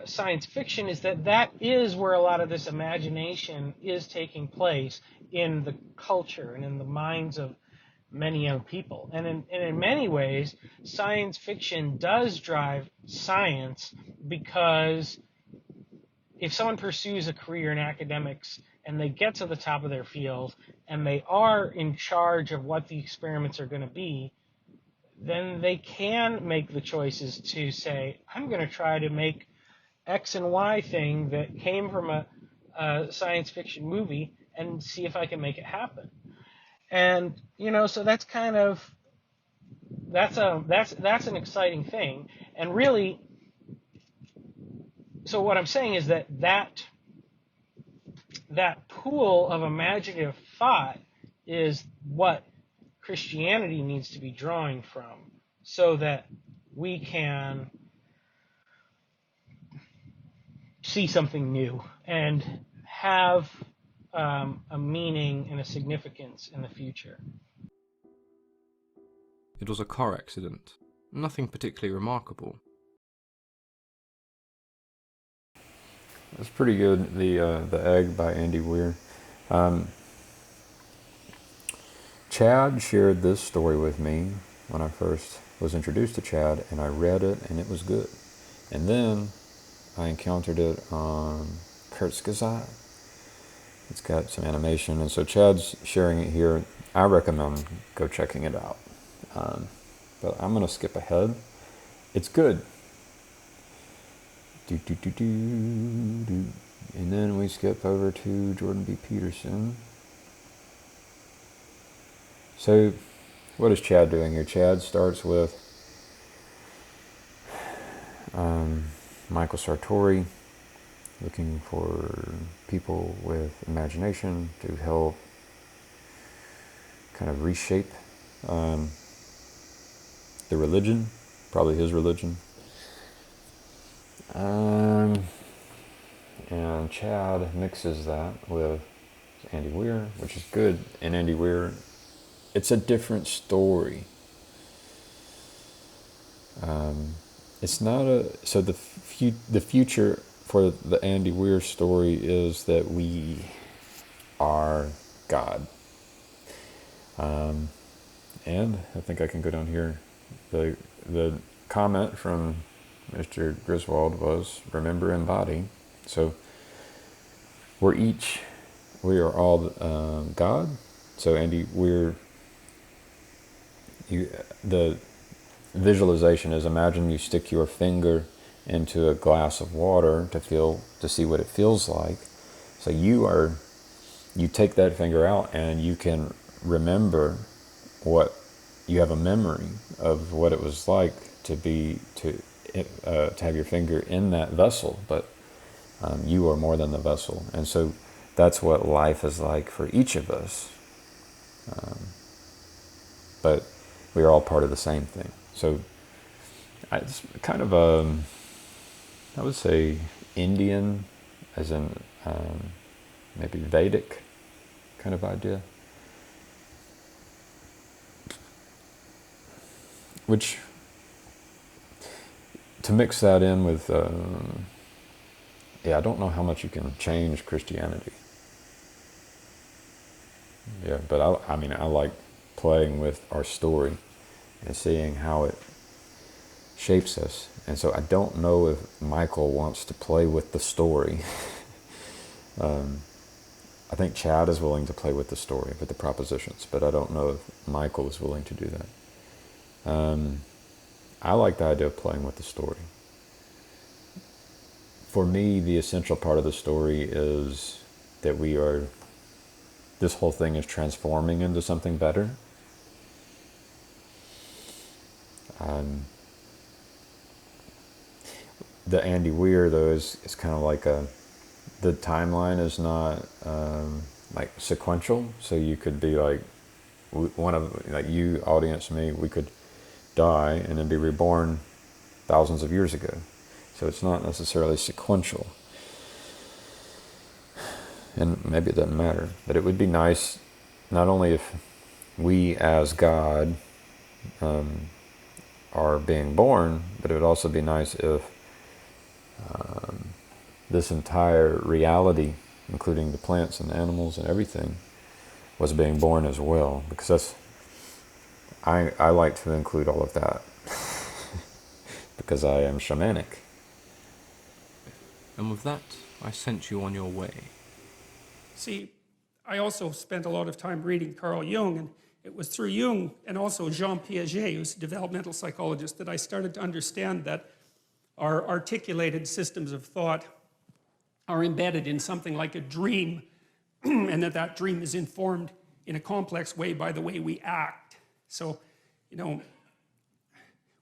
science fiction is that is where a lot of this imagination is taking place in the culture and in the minds of many young people. And in many ways, science fiction does drive science, because if someone pursues a career in academics and they get to the top of their field and they are in charge of what the experiments are going to be, then they can make the choices to say, I'm going to try to make X and Y thing that came from a science fiction movie and see if I can make it happen. And so that's kind of that's an exciting thing. And really, so what I'm saying is that pool of imaginative thought is what Christianity needs to be drawing from, so that we can see something new and have a meaning and a significance in the future. It was a car accident. Nothing particularly remarkable. That's pretty good. The Egg by Andy Weir. Chad shared this story with me when I first was introduced to Chad, and I read it, and it was good. And then I encountered it on Kurzgesagt. It's got some animation, and so Chad's sharing it here. I recommend go checking it out. But I'm going to skip ahead. It's good. And then we skip over to Jordan B. Peterson. So, what is Chad doing here? Chad starts with Michael Sartori, looking for people with imagination to help kind of reshape the religion, probably his religion. And Chad mixes that with Andy Weir, which is good. And Andy Weir, it's a different story. it's not a so the future for the Andy Weir story is that we are God. And I think I can go down here. The comment from Mr. Griswold was remember embody. So we are all God. So Andy, the visualization is imagine you stick your finger into a glass of water to see what it feels like. So you take that finger out and you can remember you have a memory of what it was like to have your finger in that vessel, but you are more than the vessel. And so that's what life is like for each of us. But we are all part of the same thing. So it's kind of I would say Indian, as in maybe Vedic kind of idea. Which, to mix that in with, I don't know how much you can change Christianity. Yeah, but I like playing with our story and seeing how it shapes us. And so I don't know if Michael wants to play with the story. I think Chad is willing to play with the story, with the propositions, but I don't know if Michael is willing to do that. I like the idea of playing with the story. For me, the essential part of the story is that this whole thing is transforming into something better. The Andy Weir, though, is kind of like the timeline is not like sequential, so you could be like you, audience, me, we could die and then be reborn thousands of years ago. So it's not necessarily sequential. And maybe it doesn't matter, but it would be nice not only if we as God are being born, but it would also be nice if this entire reality, including the plants and animals and everything, was being born as well, because I like to include all of that because I am shamanic. And with that, I sent you on your way. See, I also spent a lot of time reading Carl Jung, and it was through Jung and also Jean Piaget, who's a developmental psychologist, that I started to understand that our articulated systems of thought are embedded in something like a dream, and that dream is informed in a complex way by the way we act. So,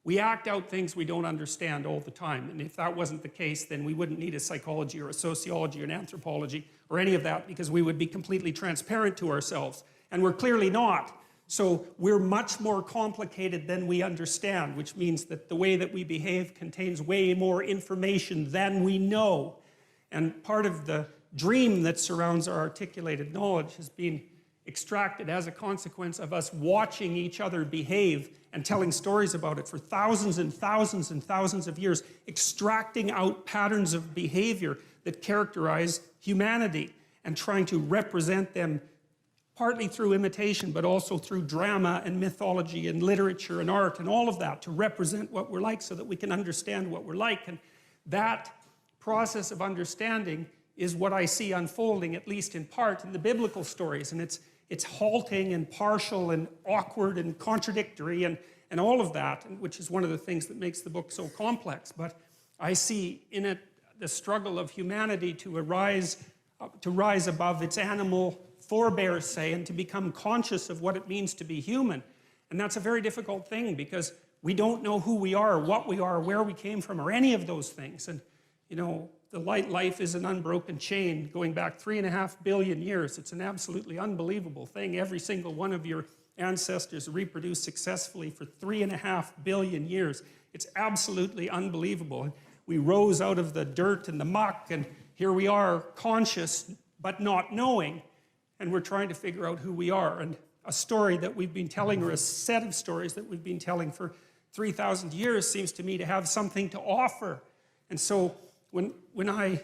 we act out things we don't understand all the time. And if that wasn't the case, then we wouldn't need a psychology or a sociology or an anthropology or any of that, because we would be completely transparent to ourselves. And we're clearly not. So we're much more complicated than we understand, which means that the way that we behave contains way more information than we know. And part of the dream that surrounds our articulated knowledge has been extracted as a consequence of us watching each other behave and telling stories about it for thousands and thousands and thousands of years, extracting out patterns of behavior that characterize humanity and trying to represent them partly through imitation, but also through drama and mythology and literature and art and all of that, to represent what we're like so that we can understand what we're like. And that process of understanding is what I see unfolding, at least in part, in the biblical stories. And it's halting and partial and awkward and contradictory and all of that, which is one of the things that makes the book so complex. But I see in it the struggle of humanity to rise above its animal forebears, say, and to become conscious of what it means to be human. And that's a very difficult thing, because we don't know who we are, what we are, where we came from, or any of those things. And, the life is an unbroken chain going back 3.5 billion years. It's an absolutely unbelievable thing. Every single one of your ancestors reproduced successfully for 3.5 billion years. It's absolutely unbelievable. We rose out of the dirt and the muck, and here we are, conscious but not knowing, and we're trying to figure out who we are. And a story that we've been telling, or a set of stories that we've been telling for 3,000 years seems to me to have something to offer. And so when I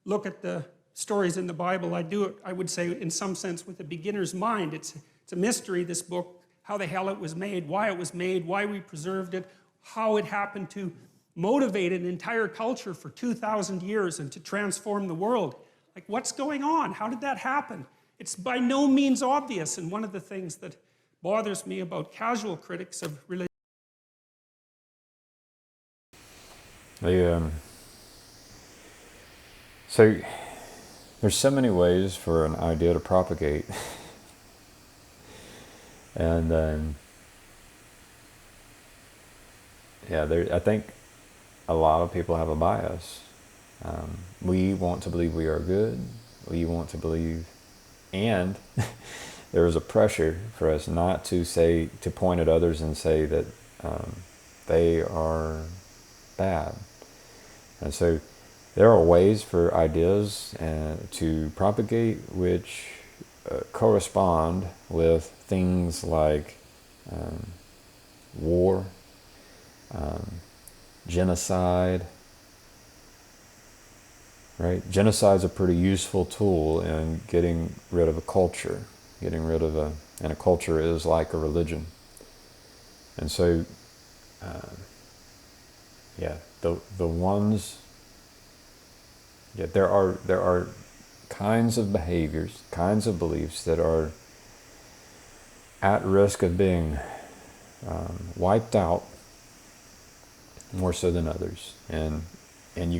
look at the stories in the Bible, I would say, in some sense, with a beginner's mind. It's a mystery, this book, how the hell it was made, why we preserved it, how it happened to motivate an entire culture for 2,000 years and to transform the world. Like, what's going on? How did that happen? It's by no means obvious, and one of the things that bothers me about casual critics of religion. So there's so many ways for an idea to propagate. And I think a lot of people have a bias. We want to believe we are good. We want to believe, and there is a pressure for us not to point at others and say that they are bad. And so there are ways for ideas to propagate which correspond with things like war, genocide. Right? Genocide is a pretty useful tool in getting rid of a culture, and a culture is like a religion. And so, there are kinds of behaviors, kinds of beliefs that are at risk of being wiped out more so than others. And when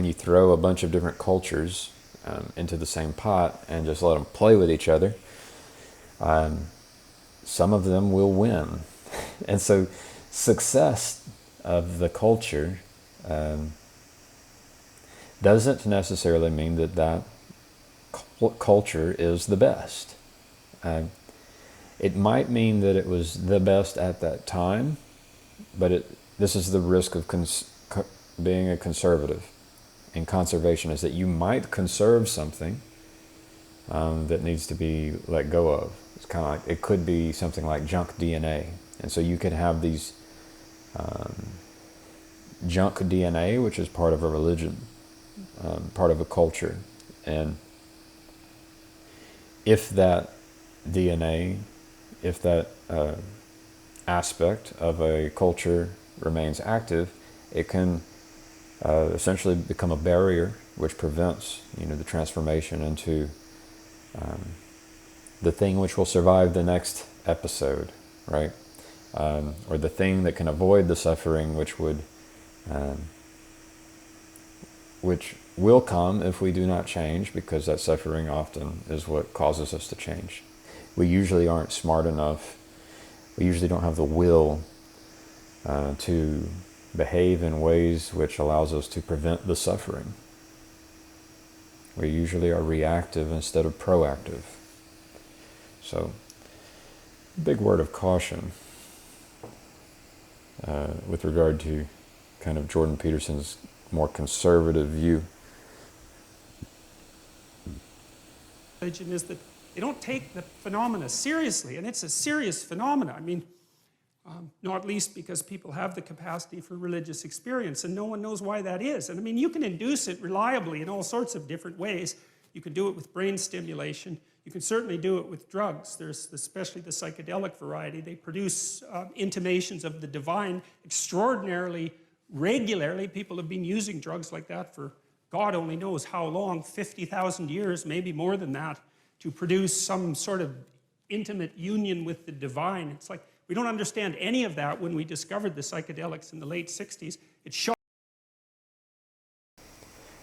you throw a bunch of different cultures into the same pot and just let them play with each other, some of them will win. And so success of the culture doesn't necessarily mean that culture is the best. It might mean that it was the best at that time, but this is the risk of being a conservative in conservation, is that you might conserve something that needs to be let go of. It's kind of like, it could be something like junk DNA. And so you could have these junk DNA, which is part of a religion, part of a culture. And if that DNA, if that aspect of a culture remains active, it can essentially become a barrier which prevents, the transformation into the thing which will survive the next episode, right? Or the thing that can avoid the suffering which will come if we do not change, because that suffering often is what causes us to change. We usually aren't smart enough. We usually don't have the will to behave in ways which allows us to prevent the suffering. We usually are reactive instead of proactive. So, big word of caution with regard to kind of Jordan Peterson's more conservative view. Religion is that they don't take the phenomena seriously, and it's a serious phenomena. I mean, not least because people have the capacity for religious experience, and no one knows why that is. And I mean, you can induce it reliably in all sorts of different ways. You can do it with brain stimulation. You can certainly do it with drugs. There's especially the psychedelic variety. They produce intimations of the divine extraordinarily regularly. People have been using drugs like that for God only knows how long, 50,000 years, maybe more than that, to produce some sort of intimate union with the divine. It's like, we don't understand any of that when we discovered the psychedelics in the late 60s. It shocked.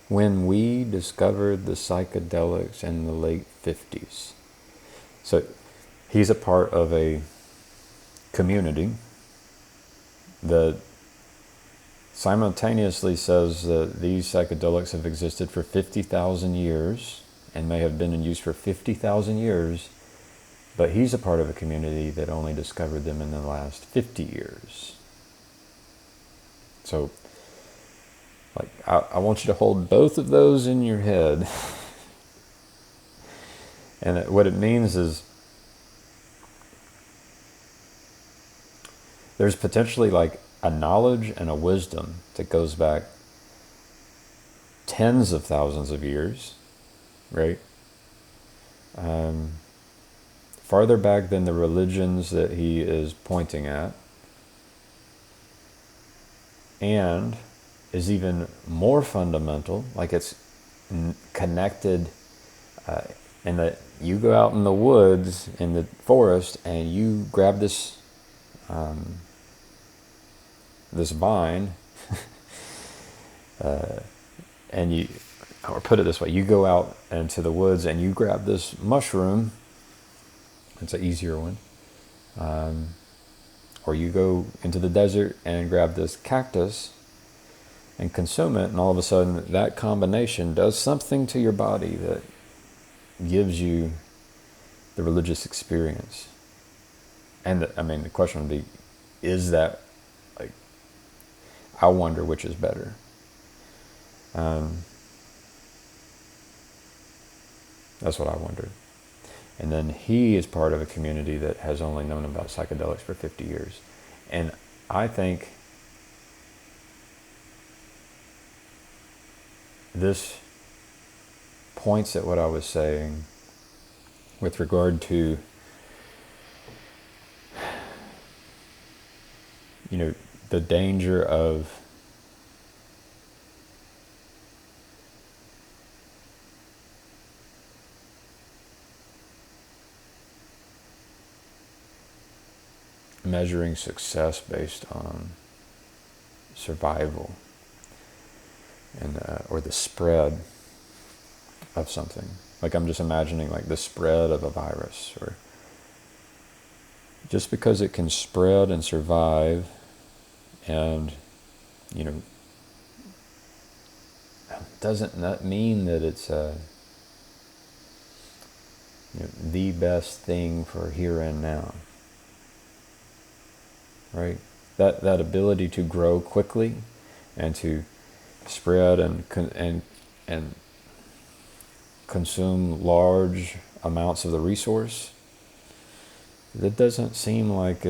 When we discovered the psychedelics in the late 50s. So he's a part of a community that simultaneously says that these psychedelics have existed for 50,000 years and may have been in use for 50,000 years, but he's a part of a community that only discovered them in the last 50 years. So, like, I want you to hold both of those in your head. And what it means is there's potentially like a knowledge and a wisdom that goes back tens of thousands of years, right? Farther back than the religions that he is pointing at, and is even more fundamental, like it's connected, in that you go out in the woods, in the forest, and you grab this this vine, and you, or put it this way, you go out into the woods and you grab this mushroom. It's an easier one. Or you go into the desert and grab this cactus and consume it, and all of a sudden that combination does something to your body that gives you the religious experience. And the question would be, is that, like, I wonder which is better. That's what I wonder. And then he is part of a community that has only known about psychedelics for 50 years. And I think this points at what I was saying with regard to, the danger of measuring success based on survival and or the spread of something. Like, I'm just imagining like the spread of a virus, or just because it can spread and survive, and doesn't that mean that it's the best thing for here and now. Right? That ability to grow quickly and to spread and consume large amounts of the resource, that doesn't seem like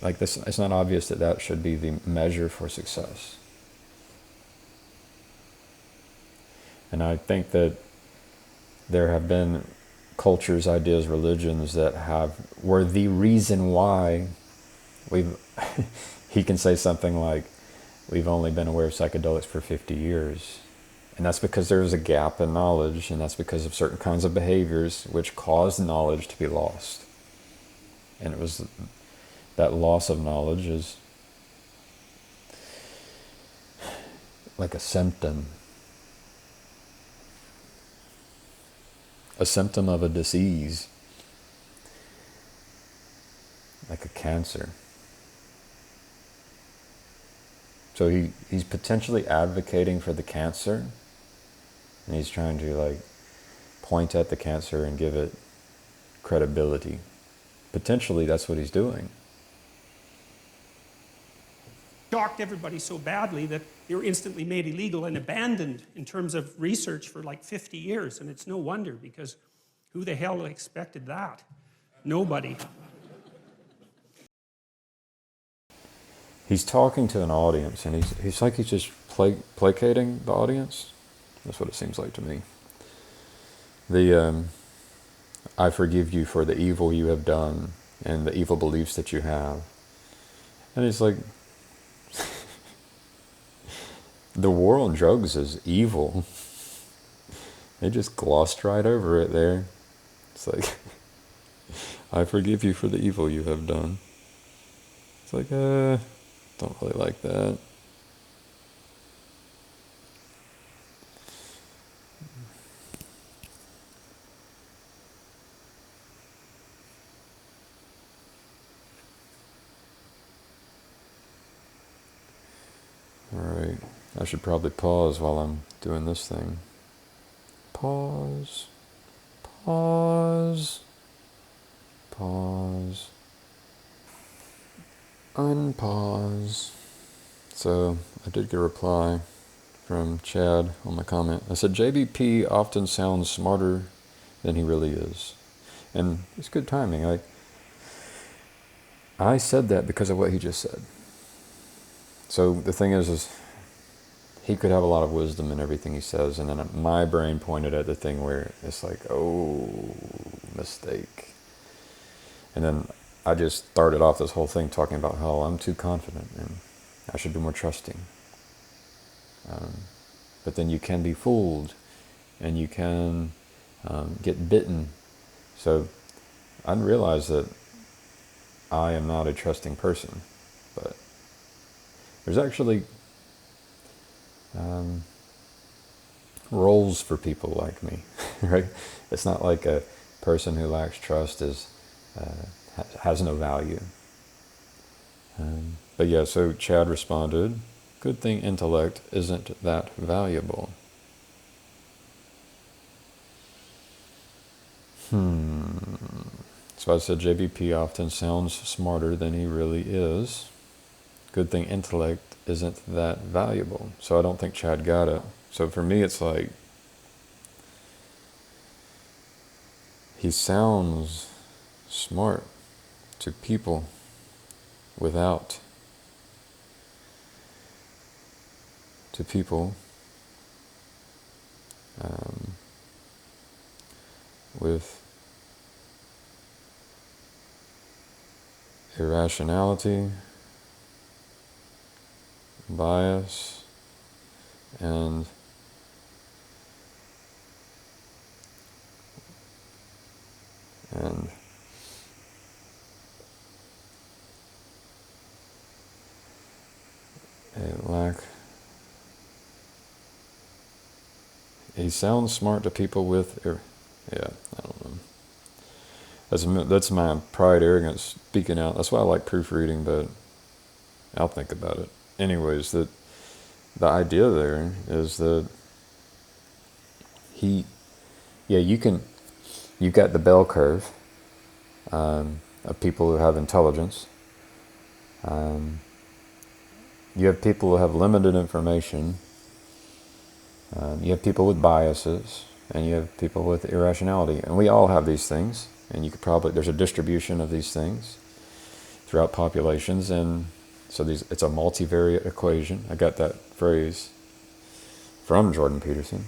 like this. It's not obvious that should be the measure for success. And I think that there have been cultures, ideas, religions that were the reason why he can say something like, we've only been aware of psychedelics for 50 years. And that's because there was a gap in knowledge, and that's because of certain kinds of behaviors which caused knowledge to be lost. And it was that loss of knowledge is like a symptom of a disease, like a cancer. So he's potentially advocating for the cancer, and he's trying to point at the cancer and give it credibility. Potentially that's what he's doing. Shocked everybody so badly that they were instantly made illegal and abandoned in terms of research for 50 years. And it's no wonder, because who the hell expected that? Nobody. He's talking to an audience, and he's just placating the audience. That's what it seems like to me. I forgive you for the evil you have done and the evil beliefs that you have. And he's like, the war on drugs is evil. They just glossed right over it there. It's like, I forgive you for the evil you have done. It's like, don't really like that. Alright, I should probably pause while I'm doing this thing. Pause. Pause. Pause. Unpause. So, I did get a reply from Chad on my comment. I said, JBP often sounds smarter than he really is. And it's good timing. I said that because of what he just said. So the thing is he could have a lot of wisdom in everything he says, and then my brain pointed at the thing where it's like, oh, mistake. And then I just started off this whole thing talking about how I'm too confident and I should be more trusting. But then you can be fooled, and you can get bitten. So I realize that I am not a trusting person, but there's actually roles for people like me, right? It's not like a person who lacks trust has no value. But yeah, so Chad responded, good thing intellect isn't that valuable. So I said JBP often sounds smarter than he really is. Good thing intellect isn't that valuable. So I don't think Chad got it. So for me, it's like, he sounds smart to people with irrationality, bias, and a lack. He sounds smart to people with, I don't know. That's my pride, arrogance speaking out. That's why I like proofreading, but I'll think about it. Anyways, the idea there is that you've got the bell curve of people who have intelligence. You have people who have limited information. You have people with biases, and you have people with irrationality. And we all have these things, and there's a distribution of these things throughout populations, and so it's a multivariate equation. I got that phrase from Jordan Peterson.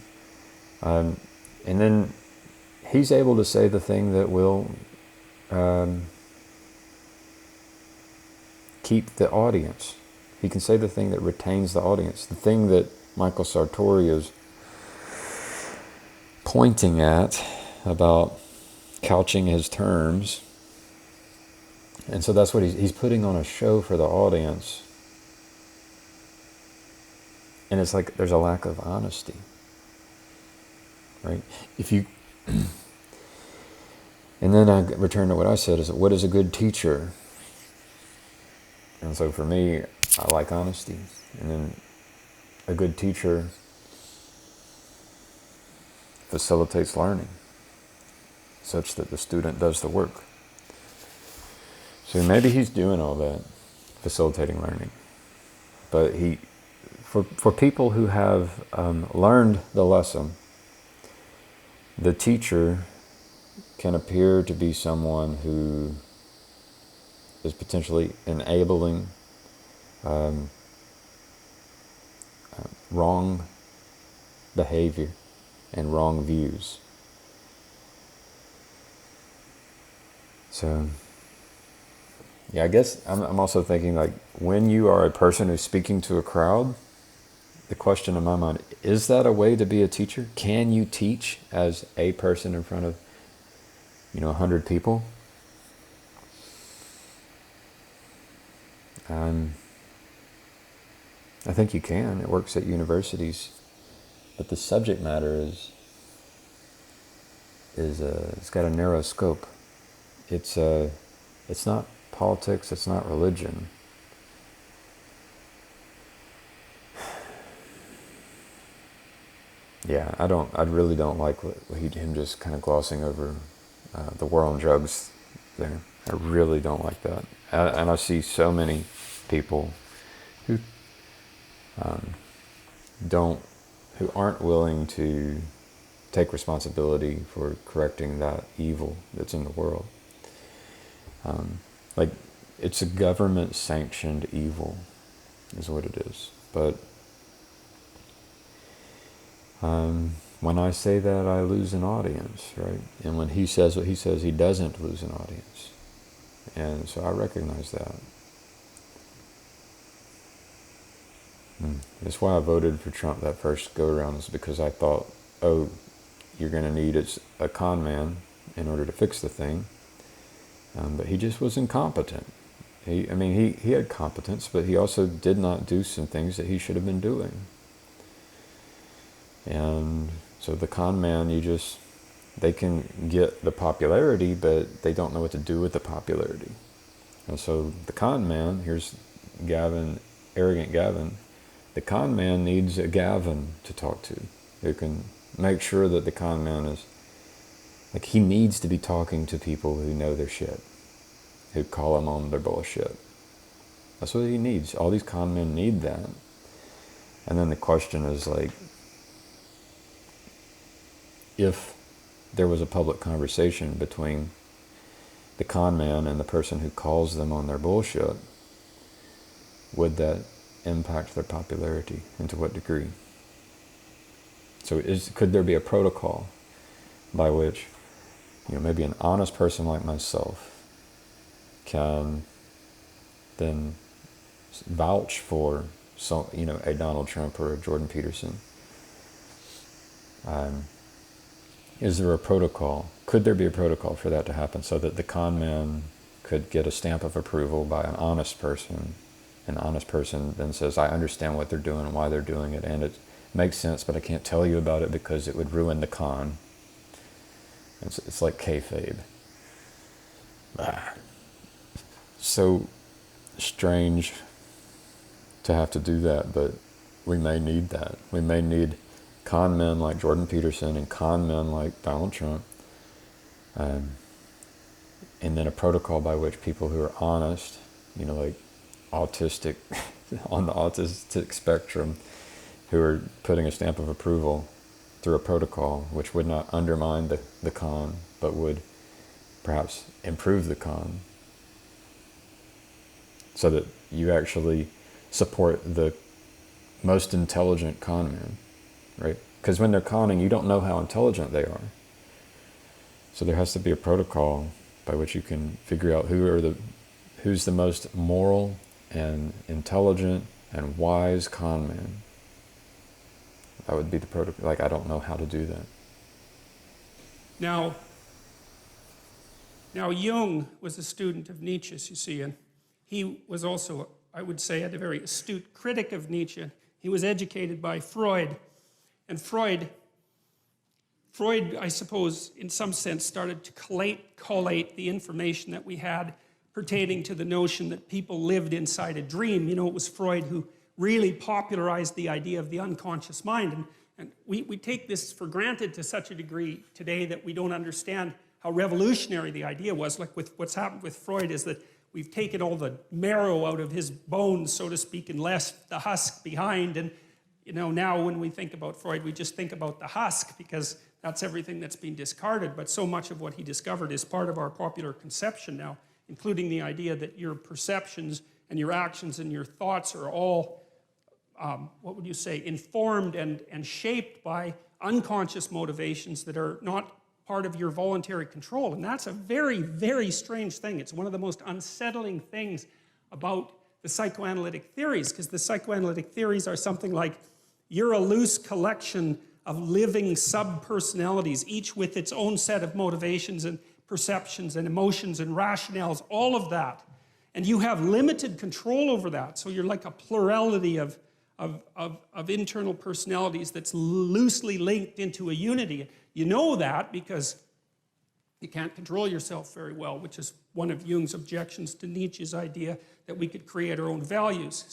And then he's able to say the thing that will keep the audience. He can say the thing that retains the audience. The thing that Michael Sartori is pointing at about couching his terms. And so that's what he's putting on a show for the audience. And it's like there's a lack of honesty. Right? And then I return to what I said, is what is a good teacher? And so for me, I like honesty. And then a good teacher facilitates learning such that the student does the work. So maybe he's doing all that, facilitating learning. But for people who have learned the lesson, the teacher can appear to be someone who is potentially enabling wrong behavior and wrong views. So, yeah, I guess I'm also thinking, like, when you are a person who's speaking to a crowd, the question in my mind, is that a way to be a teacher? Can you teach as a person in front of 100 people? I think you can. It works at universities, but the subject matter it's got a narrow scope. It's not politics. It's not religion. Yeah, I really don't like him just kind of glossing over the war on drugs there. I really don't like that. And I see so many people who aren't willing to take responsibility for correcting that evil that's in the world. Like, it's a government-sanctioned evil, is what it is. But when I say that, I lose an audience, right? And when he says what he says, he doesn't lose an audience. And so I recognize that. That's why I voted for Trump that first go-around, is because I thought, oh, you're going to need a con man in order to fix the thing. But he just was incompetent. He had competence, but he also did not do some things that he should have been doing. And so the con man, they can get the popularity, but they don't know what to do with the popularity. And so the con man, here's Gavin, arrogant Gavin, the con man needs a Gavin to talk to, who can make sure that the con man is, like, he needs to be talking to people who know their shit, who call him on their bullshit. That's what he needs. All these con men need that. And then the question is, like, if there was a public conversation between the con man and the person who calls them on their bullshit, would that impact their popularity, and to what degree? So could there be a protocol by which, maybe an honest person like myself can then vouch for a Donald Trump or a Jordan Peterson? Is there a protocol? Could there be a protocol for that to happen, so that the con man could get a stamp of approval by an honest person? An honest person then says, I understand what they're doing and why they're doing it, and it makes sense, but I can't tell you about it because it would ruin the con. It's like kayfabe. So strange to have to do that, but we may need that. We may need con men like Jordan Peterson and con men like Donald Trump, and then a protocol by which people who are honest, like autistic, on the autistic spectrum, who are putting a stamp of approval through a protocol which would not undermine the con, but would perhaps improve the con, so that you actually support the most intelligent con man, right? Because when they're conning, you don't know how intelligent they are. So there has to be a protocol by which you can figure out who's the most moral and intelligent and wise con man. That would be the protocol. Like, I don't know how to do that. Now Jung was a student of Nietzsche's, you see, and he was also, I would say, a very astute critic of Nietzsche. He was educated by Freud. And Freud, I suppose, in some sense, started to collate the information that we had pertaining to the notion that people lived inside a dream. It was Freud who really popularized the idea of the unconscious mind. And we take this for granted to such a degree today that we don't understand how revolutionary the idea was. Like, what's happened with Freud is that we've taken all the marrow out of his bones, so to speak, and left the husk behind. And now when we think about Freud, we just think about the husk, because that's everything that's been discarded. But so much of what he discovered is part of our popular conception now, including the idea that your perceptions and your actions and your thoughts are all, informed and shaped by unconscious motivations that are not part of your voluntary control. And that's a very, very strange thing. It's one of the most unsettling things about the psychoanalytic theories, because the psychoanalytic theories are something like, you're a loose collection of living sub-personalities, each with its own set of motivations and perceptions and emotions and rationales, all of that. And you have limited control over that. So you're like a plurality of internal personalities that's loosely linked into a unity. You know that because you can't control yourself very well, which is one of Jung's objections to Nietzsche's idea that we could create our own values.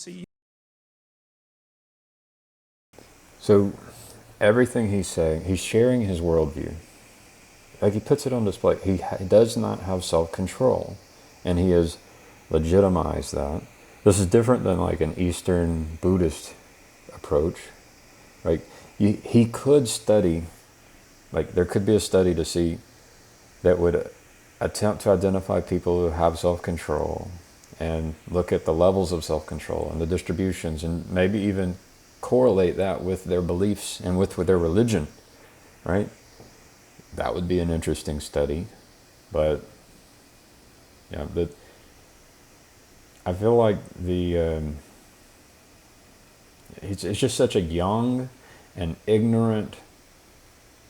So everything he's saying, he's sharing his worldview. Like, he puts it on display. He does not have self-control, and he has legitimized that. This is different than like an Eastern Buddhist approach, right? He could study, like, there could be a study to see that would attempt to identify people who have self-control and look at the levels of self-control and the distributions, and maybe even correlate that with their beliefs and with their religion, right? That would be an interesting study. But yeah, but I feel like it's just such a young and ignorant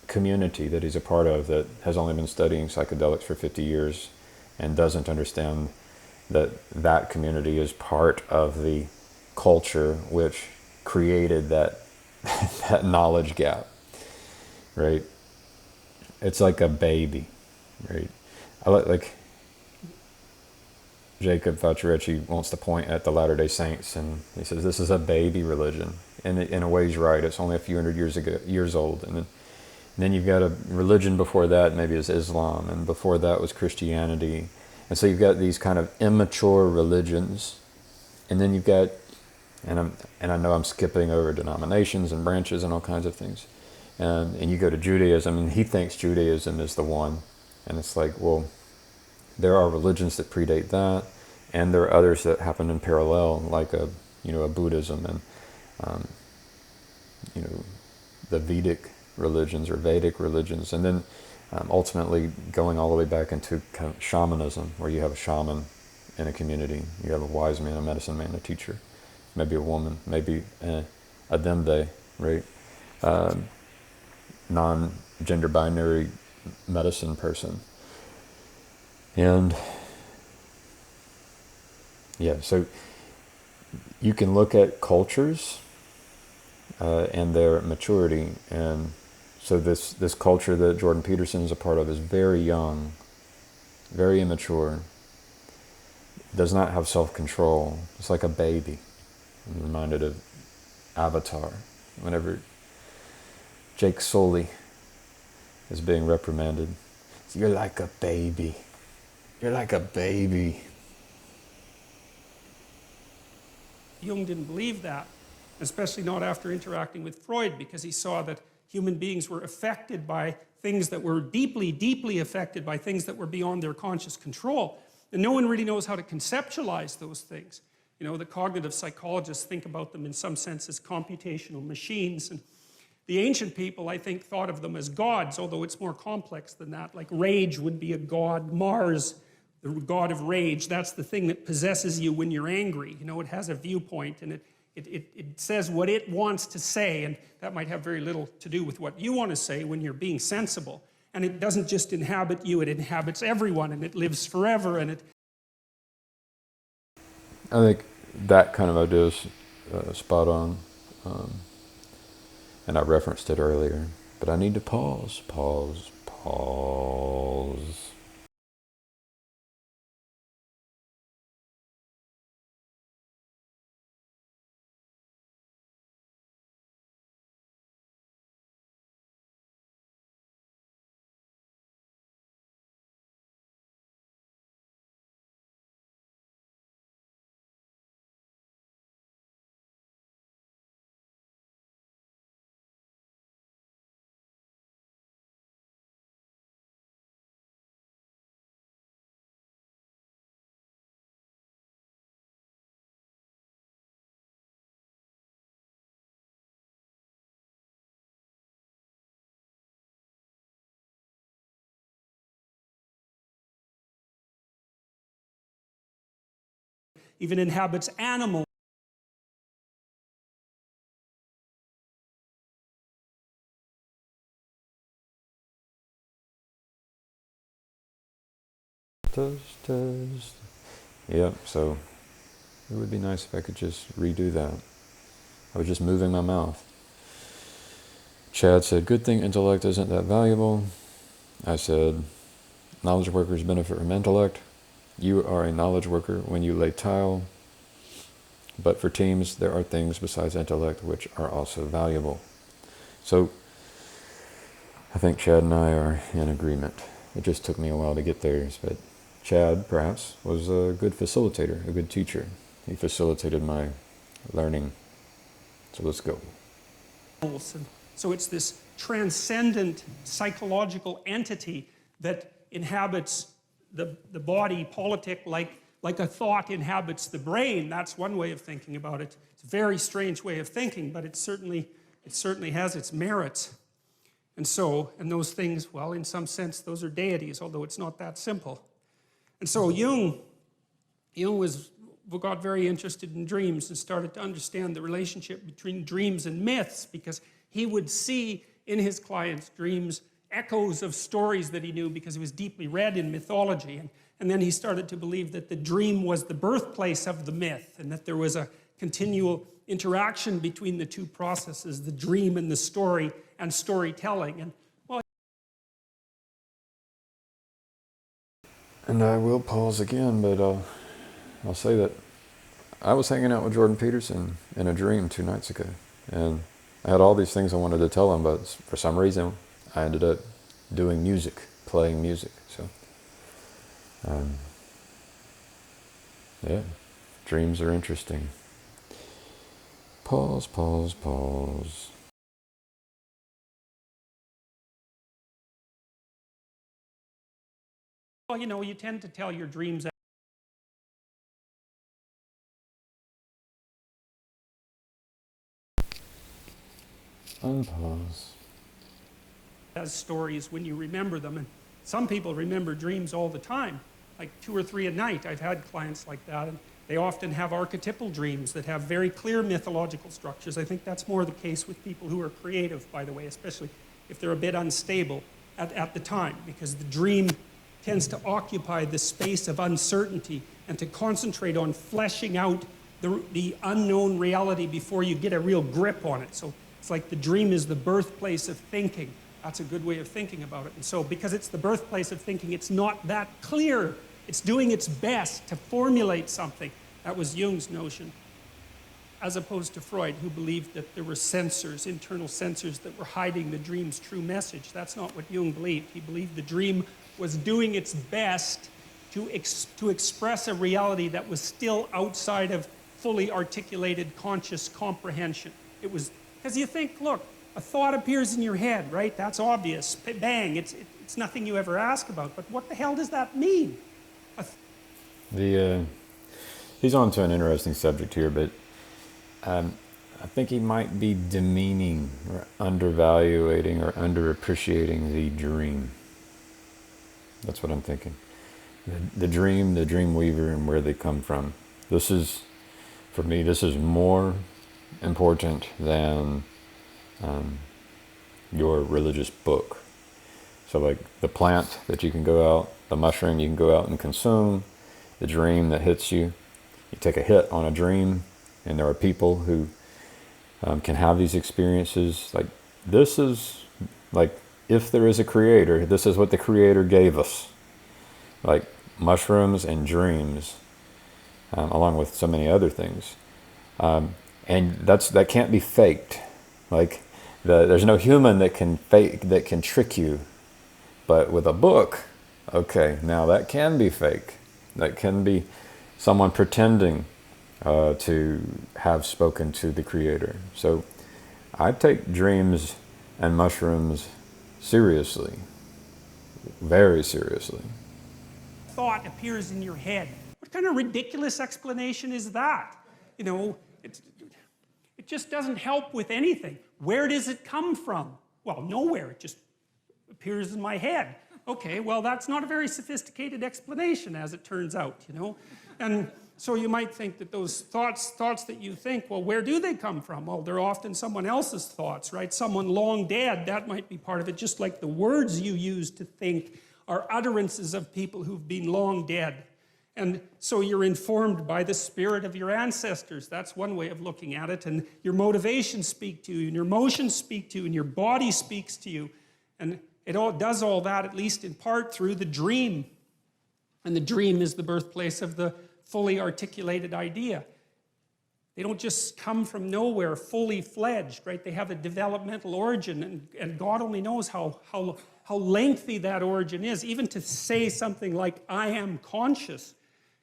community that he's a part of that has only been studying psychedelics for 50 years and doesn't understand that that community is part of the culture which created that that knowledge gap, right? It's like a baby, right? I like Jacob Faccirecci wants to point at the Latter-day Saints, and he says this is a baby religion, and in a way he's right. It's only a few hundred years old, and then you've got a religion before that, maybe is Islam, and before that was Christianity, and so you've got these kind of immature religions, and then you've got, and I know I'm skipping over denominations and branches and all kinds of things, and you go to Judaism, and he thinks Judaism is the one, and it's like, well, there are religions that predate that, and there are others that happen in parallel, like a Buddhism and the Vedic religions or Vedic religions, and then ultimately going all the way back into kind of shamanism, where you have a shaman in a community, you have a wise man, a medicine man, a teacher, maybe a woman, maybe a them they, right? Non-gender binary medicine person. And yeah, so you can look at cultures and their maturity, and so this culture that Jordan Peterson is a part of is very young, very immature, does not have self-control. It's like a baby. I'm reminded of Avatar, whenever Jake Sully is being reprimanded. You're like a baby. You're like a baby. Jung didn't believe that, especially not after interacting with Freud, because he saw that human beings were affected by things that were deeply, deeply affected by things that were beyond their conscious control. And no one really knows how to conceptualize those things. You know, the cognitive psychologists think about them in some sense as computational machines. And the ancient people, I think, thought of them as gods, although it's more complex than that. Like rage would be a god. Mars, the god of rage, that's the thing that possesses you when you're angry. You know, it has a viewpoint, and it says what it wants to say, and that might have very little to do with what you want to say when you're being sensible. And it doesn't just inhabit you, it inhabits everyone, and it lives forever, and it... I think that kind of idea is spot on. And I referenced it earlier, but I need to pause. even inhabits animals. Test. Yep, so it would be nice if I could just redo that. I was just moving my mouth. Chad said, good thing intellect isn't that valuable. I said, knowledge workers benefit from intellect. You are a knowledge worker when you lay tile. But for teams, there are things besides intellect which are also valuable. So I think Chad and I are in agreement. It just took me a while to get there, but Chad, perhaps, was a good facilitator, a good teacher. He facilitated my learning. So let's go. So it's this transcendent psychological entity that inhabits the body politic like like a thought inhabits the brain. That's one way of thinking about it. It's a very strange way of thinking, but it certainly has its merits. And so, and those things, well, in some sense, those are deities, although it's not that simple. And so Jung got very interested in dreams and started to understand the relationship between dreams and myths, because he would see in his clients' dreams echoes of stories that he knew because he was deeply read in mythology. And then he started to believe that the dream was the birthplace of the myth, and that there was a continual interaction between the two processes, the dream and the story and storytelling. And well, And I will pause again, but I'll say that I was hanging out with Jordan Peterson in a dream 2 nights ago, and I had all these things I wanted to tell him, but for some reason I ended up doing music, playing music. So, yeah, dreams are interesting. Pause, pause, pause. you know, you tend to tell your dreams Unpause. as stories when you remember them. And some people remember dreams all the time, like 2 or 3 a night. I've had clients like that, and they often have archetypal dreams that have very clear mythological structures. I think that's more the case with people who are creative, by the way, especially if they're a bit unstable at the time, because the dream tends to occupy the space of uncertainty and to concentrate on fleshing out the unknown reality before you get a real grip on it. So it's like the dream is the birthplace of thinking. That's a good way of thinking about it. And so because it's the birthplace of thinking, it's not that clear. It's doing its best to formulate something. That was Jung's notion, as opposed to Freud, who believed that there were sensors, internal sensors, that were hiding the dream's true message. That's not what Jung believed. He believed the dream was doing its best to express a reality that was still outside of fully articulated conscious comprehension. It was, because you think, look, a thought appears in your head, right? That's obvious. Bang, it's nothing you ever ask about. But what the hell does that mean? He's on to an interesting subject here, but I think he might be demeaning or undervaluating or underappreciating the dream. That's what I'm thinking. The dream weaver, and where they come from. This is, for me, this is more important than your religious book. So like the plant that you can go out, the mushroom you can go out and consume, the dream that hits you. You take a hit on a dream, and there are people who can have these experiences. Like, this is, like, if there is a creator, this is what the creator gave us. Like mushrooms and dreams, along with so many other things. And that can't be faked. Like, there's no human that can trick you. But with a book, okay, now that can be fake. That can be someone pretending to have spoken to the creator. So I take dreams and mushrooms seriously, very seriously. Thought appears in your head. What kind of ridiculous explanation is that? You know, it just doesn't help with anything. Where does it come from? Well, nowhere. It just appears in my head. Okay, well, that's not a very sophisticated explanation, as it turns out, you know? And so you might think that those thoughts that you think, well, where do they come from? Well, they're often someone else's thoughts, right? Someone long dead, that might be part of it, just like the words you use to think are utterances of people who've been long dead. And so you're informed by the spirit of your ancestors. That's one way of looking at it. And your motivations speak to you, and your emotions speak to you, and your body speaks to you. And it all does all that, at least in part, through the dream. And the dream is the birthplace of the fully articulated idea. They don't just come from nowhere fully fledged, right? They have a developmental origin, and God only knows how lengthy that origin is. Even to say something like, I am conscious,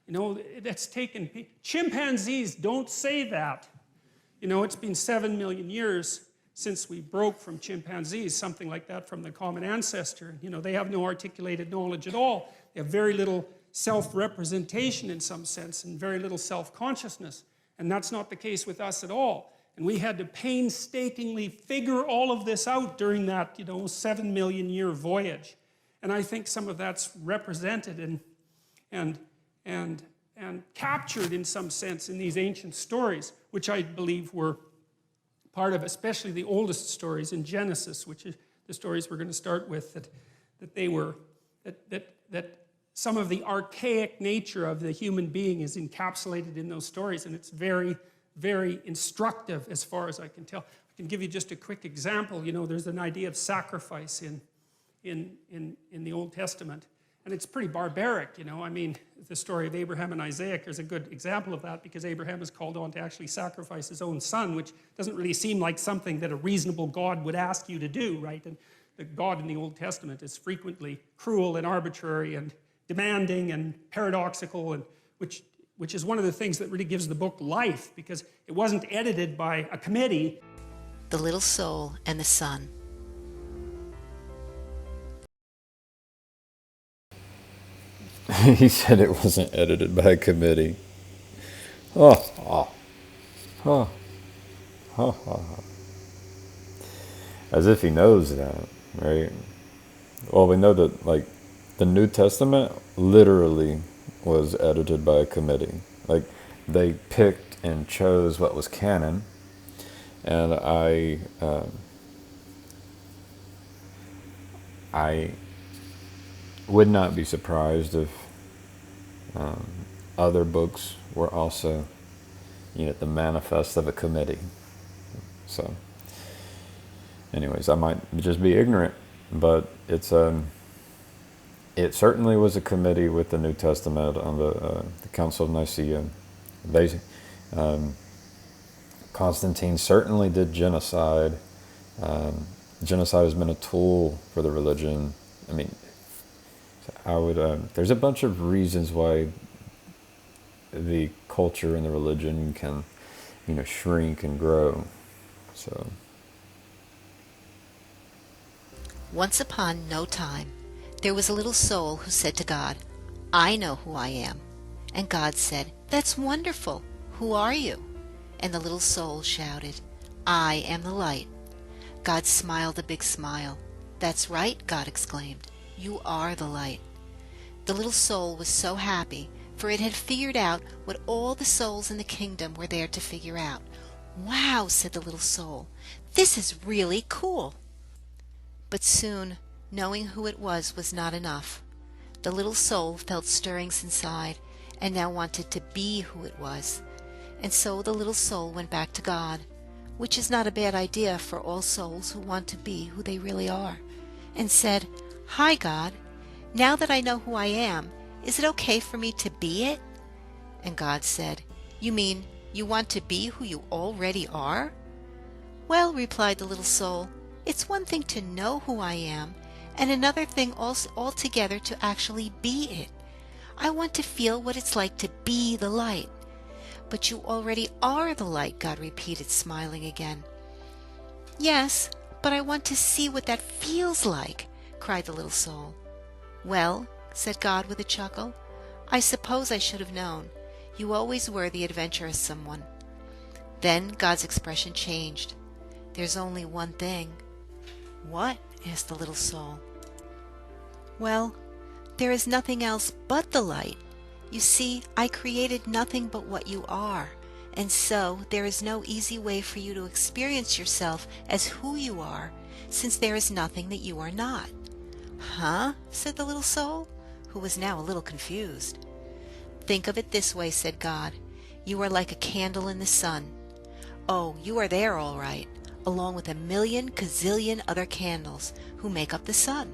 you know, that's taken, chimpanzees don't say that. You know, it's been 7 million years since we broke from chimpanzees, something like that, from the common ancestor. You know, they have no articulated knowledge at all. They have very little self-representation in some sense and very little self-consciousness. And that's not the case with us at all. And we had to painstakingly figure all of this out during that, 7 million year voyage. And I think some of that's represented and captured in some sense in these ancient stories, which I believe were part of, especially the oldest stories in Genesis, which is the stories we're going to start with, that some of the archaic nature of the human being is encapsulated in those stories, and it's very, very instructive as far as I can tell. I can give you just a quick example. There's an idea of sacrifice in the Old Testament, and it's pretty barbaric. I mean, the story of Abraham and Isaac is a good example of that, because Abraham is called on to actually sacrifice his own son, which doesn't really seem like something that a reasonable God would ask you to do, right? And the God in the Old Testament is frequently cruel and arbitrary and demanding and paradoxical, and which is one of the things that really gives the book life, because it wasn't edited by a committee. The Little Soul and the Sun. He said it wasn't edited by a committee. Oh. As if he knows that, right? Well, we know that, like, the New Testament literally was edited by a committee. Like, they picked and chose what was canon, and I would not be surprised if other books were also, the manifest of a committee. So, anyways, I might just be ignorant, but it certainly was a committee with the New Testament on the Council of Nicaea. Constantine certainly did genocide. Genocide has been a tool for the religion. I mean, there's a bunch of reasons why the culture and the religion can, shrink and grow. So. Once upon no time, there was a little soul who said to God, "I know who I am." And God said, "That's wonderful. Who are you?" And the little soul shouted, "I am the light." God smiled a big smile. "That's right," God exclaimed. "You are the light." The little soul was so happy, for it had figured out what all the souls in the kingdom were there to figure out. "Wow," said the little soul, "this is really cool." But soon, knowing who it was not enough. The little soul felt stirrings inside, and now wanted to be who it was. And so the little soul went back to God, which is not a bad idea for all souls who want to be who they really are, and said, "Hi, God. Now that I know who I am, is it okay for me to be it?" And God said, "You mean you want to be who you already are?" "Well," replied the little soul, "it's one thing to know who I am, and another thing altogether to actually be it. I want to feel what it's like to be the light." "But you already are the light," God repeated, smiling again. "Yes, but I want to see what that feels like," cried the little soul. "Well," said God with a chuckle, "I suppose I should have known. You always were the adventurous one." Then God's expression changed. "There's only one thing." "What?" asked the little soul. "Well, there is nothing else but the light. You see, I created nothing but what you are, and so there is no easy way for you to experience yourself as who you are, since there is nothing that you are not." "Huh?" said the little soul, who was now a little confused. "Think of it this way," said God. "You are like a candle in the sun. Oh, you are there all right, along with 1,000,000 gazillion other candles who make up the sun.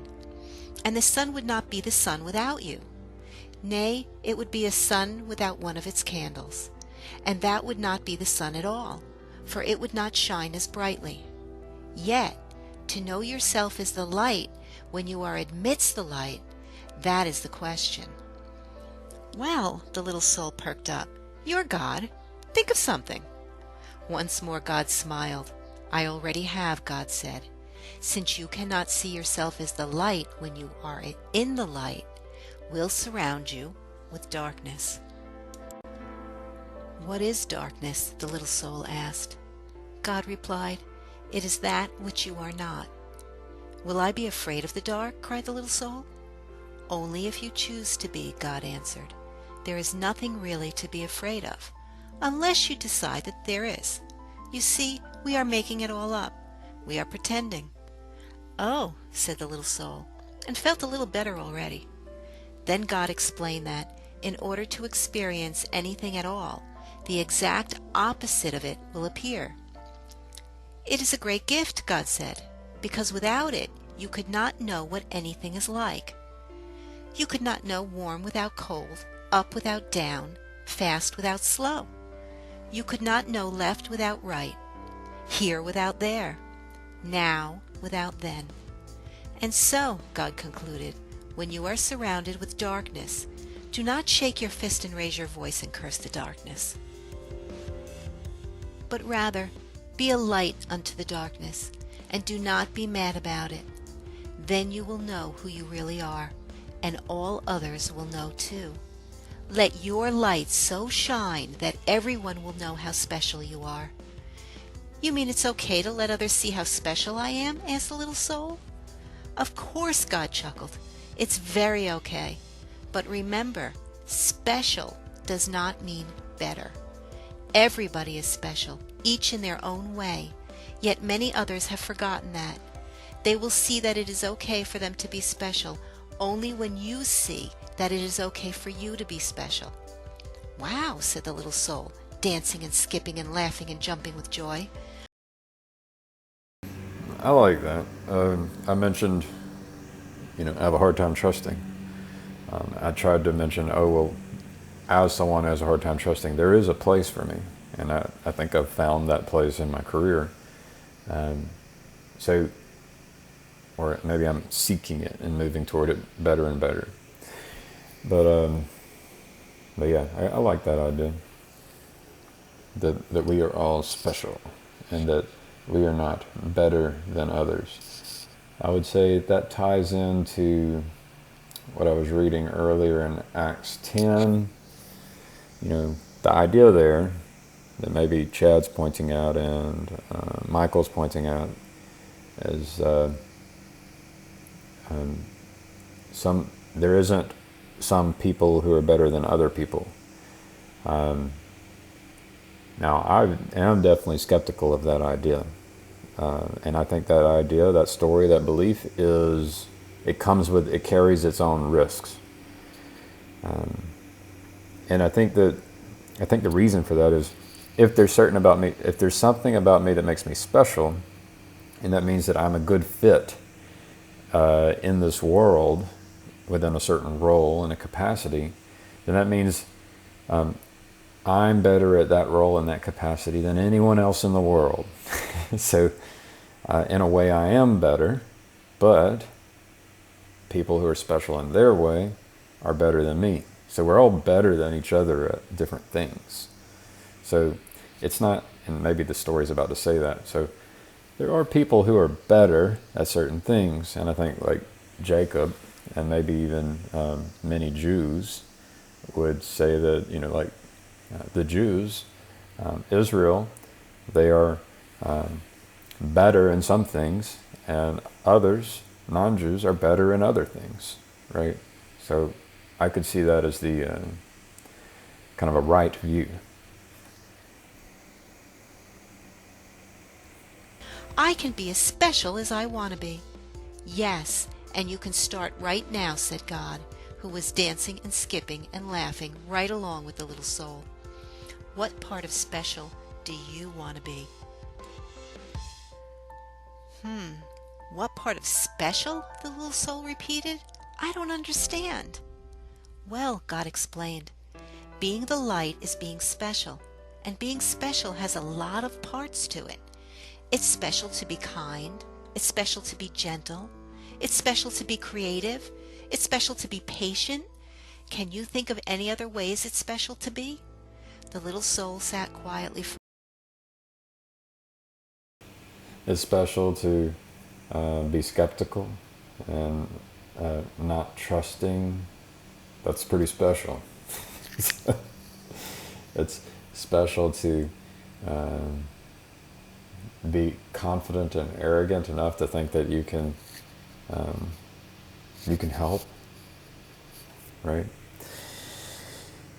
And the sun would not be the sun without you. Nay, it would be a sun without one of its candles, and that would not be the sun at all, for it would not shine as brightly. Yet, to know yourself as the light when you are amidst the light, that is the question." "Well," the little soul perked up, "you're God. Think of something." Once more God smiled. "I already have," God said. "Since you cannot see yourself as the light when you are in the light, we'll surround you with darkness. What is darkness? The little soul asked. God replied, It is that which you are not. Will I be afraid of the dark? Cried the little soul. Only if you choose to be, God answered. There is nothing really to be afraid of, unless you decide that there is. You see, we are making it all up. We are pretending. Oh, said the little soul, and felt a little better already. Then God explained that, in order to experience anything at all, the exact opposite of it will appear. It is a great gift, God said, because without it you could not know what anything is like. You could not know warm without cold, up without down, fast without slow. You could not know left without right, here without there, now without then. And so, God concluded, when you are surrounded with darkness, do not shake your fist and raise your voice and curse the darkness, but rather be a light unto the darkness, and do not be mad about it. Then you will know who you really are, and all others will know too. Let your light so shine that everyone will know how special you are. You mean it's okay to let others see how special I am? Asked the little soul. Of course, God chuckled. It's very okay. But remember, special does not mean better. Everybody is special, each in their own way, yet many others have forgotten that. They will see that it is okay for them to be special only when you see that it is okay for you to be special. Wow, said the little soul, dancing and skipping and laughing and jumping with joy. I like that. I mentioned, I have a hard time trusting. I tried to mention, as someone who has a hard time trusting, there is a place for me. And I think I've found that place in my career. Or maybe I'm seeking it and moving toward it better and better. But yeah, I like that idea. That we are all special and that we are not better than others. I would say that ties into what I was reading earlier in Acts 10. The idea there that maybe Chad's pointing out and Michael's pointing out is there isn't some people who are better than other people. Now, I am definitely skeptical of that idea. And I think that idea, that story, that belief it carries its own risks. And I think the reason for that is if there's something about me that makes me special, and that means that I'm a good fit in this world within a certain role and a capacity, then that means I'm better at that role and that capacity than anyone else in the world. So in a way I am better, but people who are special in their way are better than me. So we're all better than each other at different things. So it's not, and maybe the story's about to say that, so there are people who are better at certain things, and I think like Jacob, and maybe even many Jews would say that, the Jews, Israel, they are better in some things, and others, non-Jews, are better in other things, right? So I could see that as the kind of a right view. I can be as special as I want to be. Yes, and you can start right now, said God, who was dancing and skipping and laughing right along with the little soul. What part of special do you want to be? What part of special? The little soul repeated. I don't understand. Well, God explained, being the light is being special, and being special has a lot of parts to it. It's special to be kind. It's special to be gentle. It's special to be creative. It's special to be patient. Can you think of any other ways it's special to be? The little soul sat quietly for It's special to be skeptical and not trusting. That's pretty special. It's special to be confident and arrogant enough to think that you can help, right?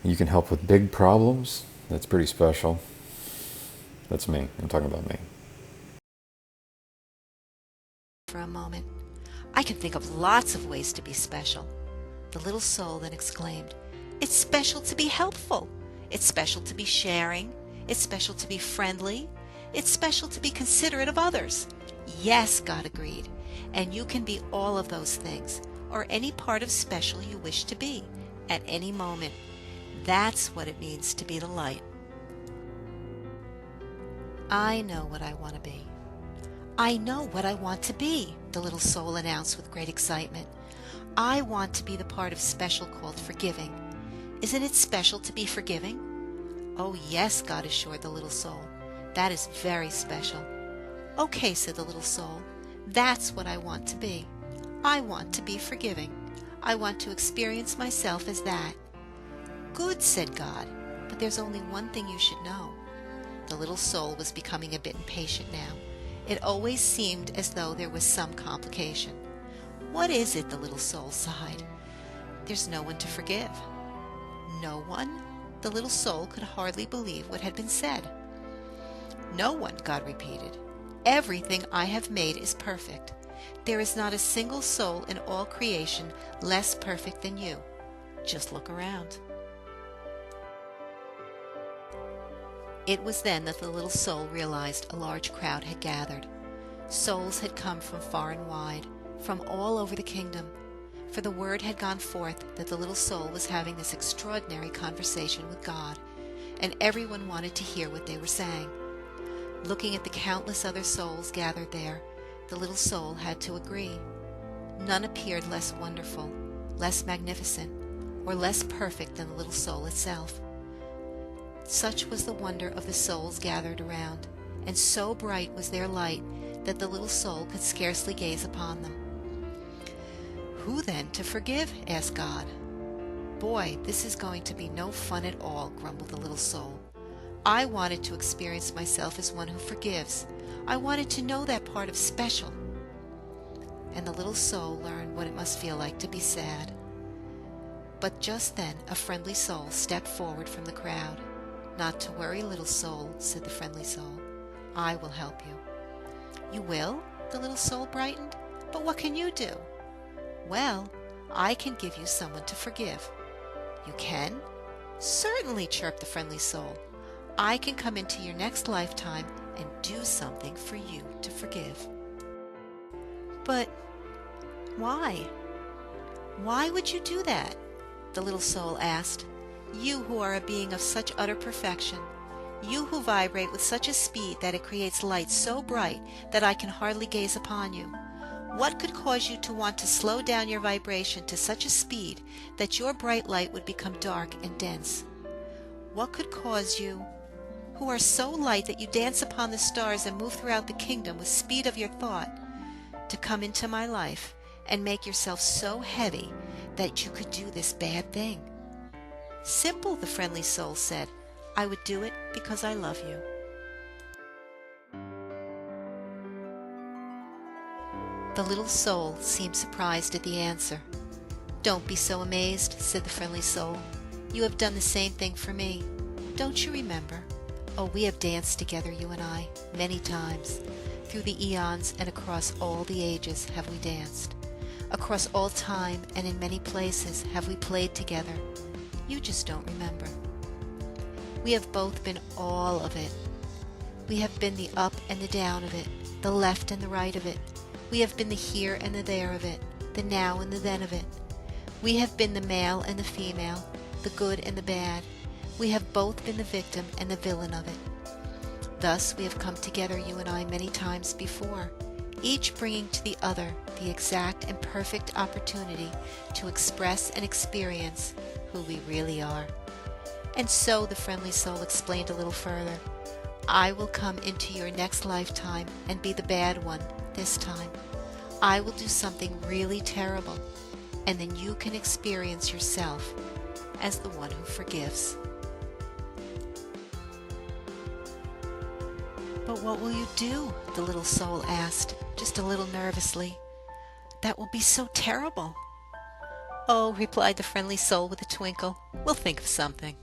You can help with big problems. That's pretty special. That's me. I'm talking about me. For a moment. I can think of lots of ways to be special. The little soul then exclaimed, "It's special to be helpful. It's special to be sharing. It's special to be friendly. It's special to be considerate of others." Yes, God agreed. And you can be all of those things, or any part of special you wish to be, at any moment. That's what it means to be the light. I know what I want to be. I know what I want to be, the little soul announced with great excitement. I want to be the part of special called forgiving. Isn't it special to be forgiving? Oh yes, God assured the little soul. That is very special. Okay, said the little soul. That's what I want to be. I want to be forgiving. I want to experience myself as that. Good, said God, but there's only one thing you should know. The little soul was becoming a bit impatient now. It always seemed as though there was some complication. What is it? The little soul sighed. There's no one to forgive. No one? The little soul could hardly believe what had been said. No one, God repeated. Everything I have made is perfect. There is not a single soul in all creation less perfect than you. Just look around. It was then that the little soul realized a large crowd had gathered. Souls had come from far and wide, from all over the kingdom, for the word had gone forth that the little soul was having this extraordinary conversation with God, and everyone wanted to hear what they were saying. Looking at the countless other souls gathered there, the little soul had to agree. None appeared less wonderful, less magnificent, or less perfect than the little soul itself. Such was the wonder of the souls gathered around, and so bright was their light that the little soul could scarcely gaze upon them. Who then to forgive? Asked God. Boy, this is going to be no fun at all, grumbled the little soul. I wanted to experience myself as one who forgives. I wanted to know that part of special. And the little soul learned what it must feel like to be sad. But just then a friendly soul stepped forward from the crowd. Not to worry, little soul, said the friendly soul. I will help you. You will? The little soul brightened. But what can you do? Well, I can give you someone to forgive. You can? Certainly, chirped the friendly soul. I can come into your next lifetime and do something for you to forgive. But why? Why would you do that? The little soul asked. You who are a being of such utter perfection, you who vibrate with such a speed that it creates light so bright that I can hardly gaze upon you. What could cause you to want to slow down your vibration to such a speed that your bright light would become dark and dense? What could cause you, who are so light that you dance upon the stars and move throughout the kingdom with speed of your thought, to come into my life and make yourself so heavy that you could do this bad thing? Simple, the friendly soul said. I would do it because I love you. The little soul seemed surprised at the answer. Don't be so amazed, said the friendly soul. You have done the same thing for me. Don't you remember? Oh, we have danced together, you and I, many times. Through the eons and across all the ages have we danced. Across all time and in many places have we played together. You just don't remember. We have both been all of it. We have been the up and the down of it, the left and the right of it. We have been the here and the there of it, the now and the then of it. We have been the male and the female, the good and the bad. We have both been the victim and the villain of it. Thus we have come together, you and I, many times before, each bringing to the other the exact and perfect opportunity to express and experience who we really are. And so, the friendly soul explained a little further, I will come into your next lifetime and be the bad one this time. I will do something really terrible, and then you can experience yourself as the one who forgives. But what will you do? The little soul asked, just a little nervously. That will be so terrible. Oh, replied the friendly soul with a twinkle, we'll think of something.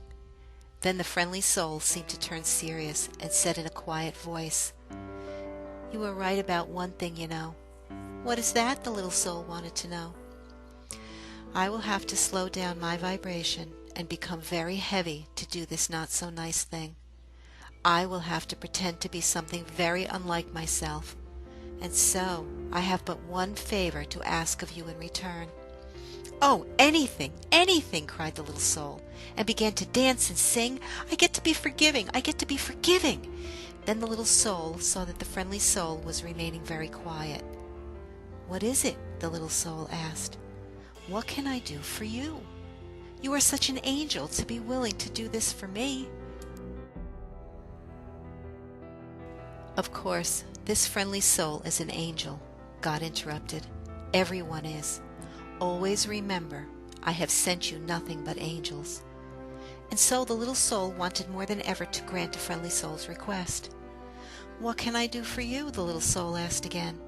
Then the friendly soul seemed to turn serious and said in a quiet voice, You were right about one thing, you know. What is that? The little soul wanted to know. I will have to slow down my vibration and become very heavy to do this not so nice thing. I will have to pretend to be something very unlike myself, and so I have but one favor to ask of you in return. Oh, anything, anything, cried the little soul, and began to dance and sing. I get to be forgiving, I get to be forgiving. Then the little soul saw that the friendly soul was remaining very quiet. What is it? The little soul asked. What can I do for you? You are such an angel to be willing to do this for me. Of course, this friendly soul is an angel, God interrupted. Everyone is. Always remember, I have sent you nothing but angels. And so the little soul wanted more than ever to grant a friendly soul's request. What can I do for you? The little soul asked again.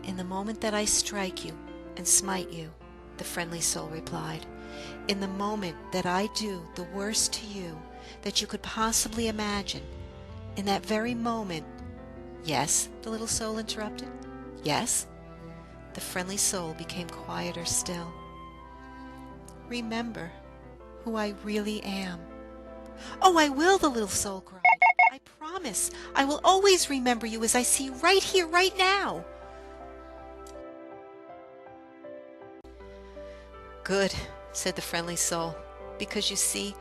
In the moment that I strike you and smite you, the friendly soul replied, in the moment that I do the worst to you that you could possibly imagine, in that very moment. Yes, the little soul interrupted. Yes? The friendly soul became quieter still. Remember who I really am. Oh, I will, the little soul cried. I promise. I will always remember you as I see you right here, right now. Good, said the friendly soul, because you see,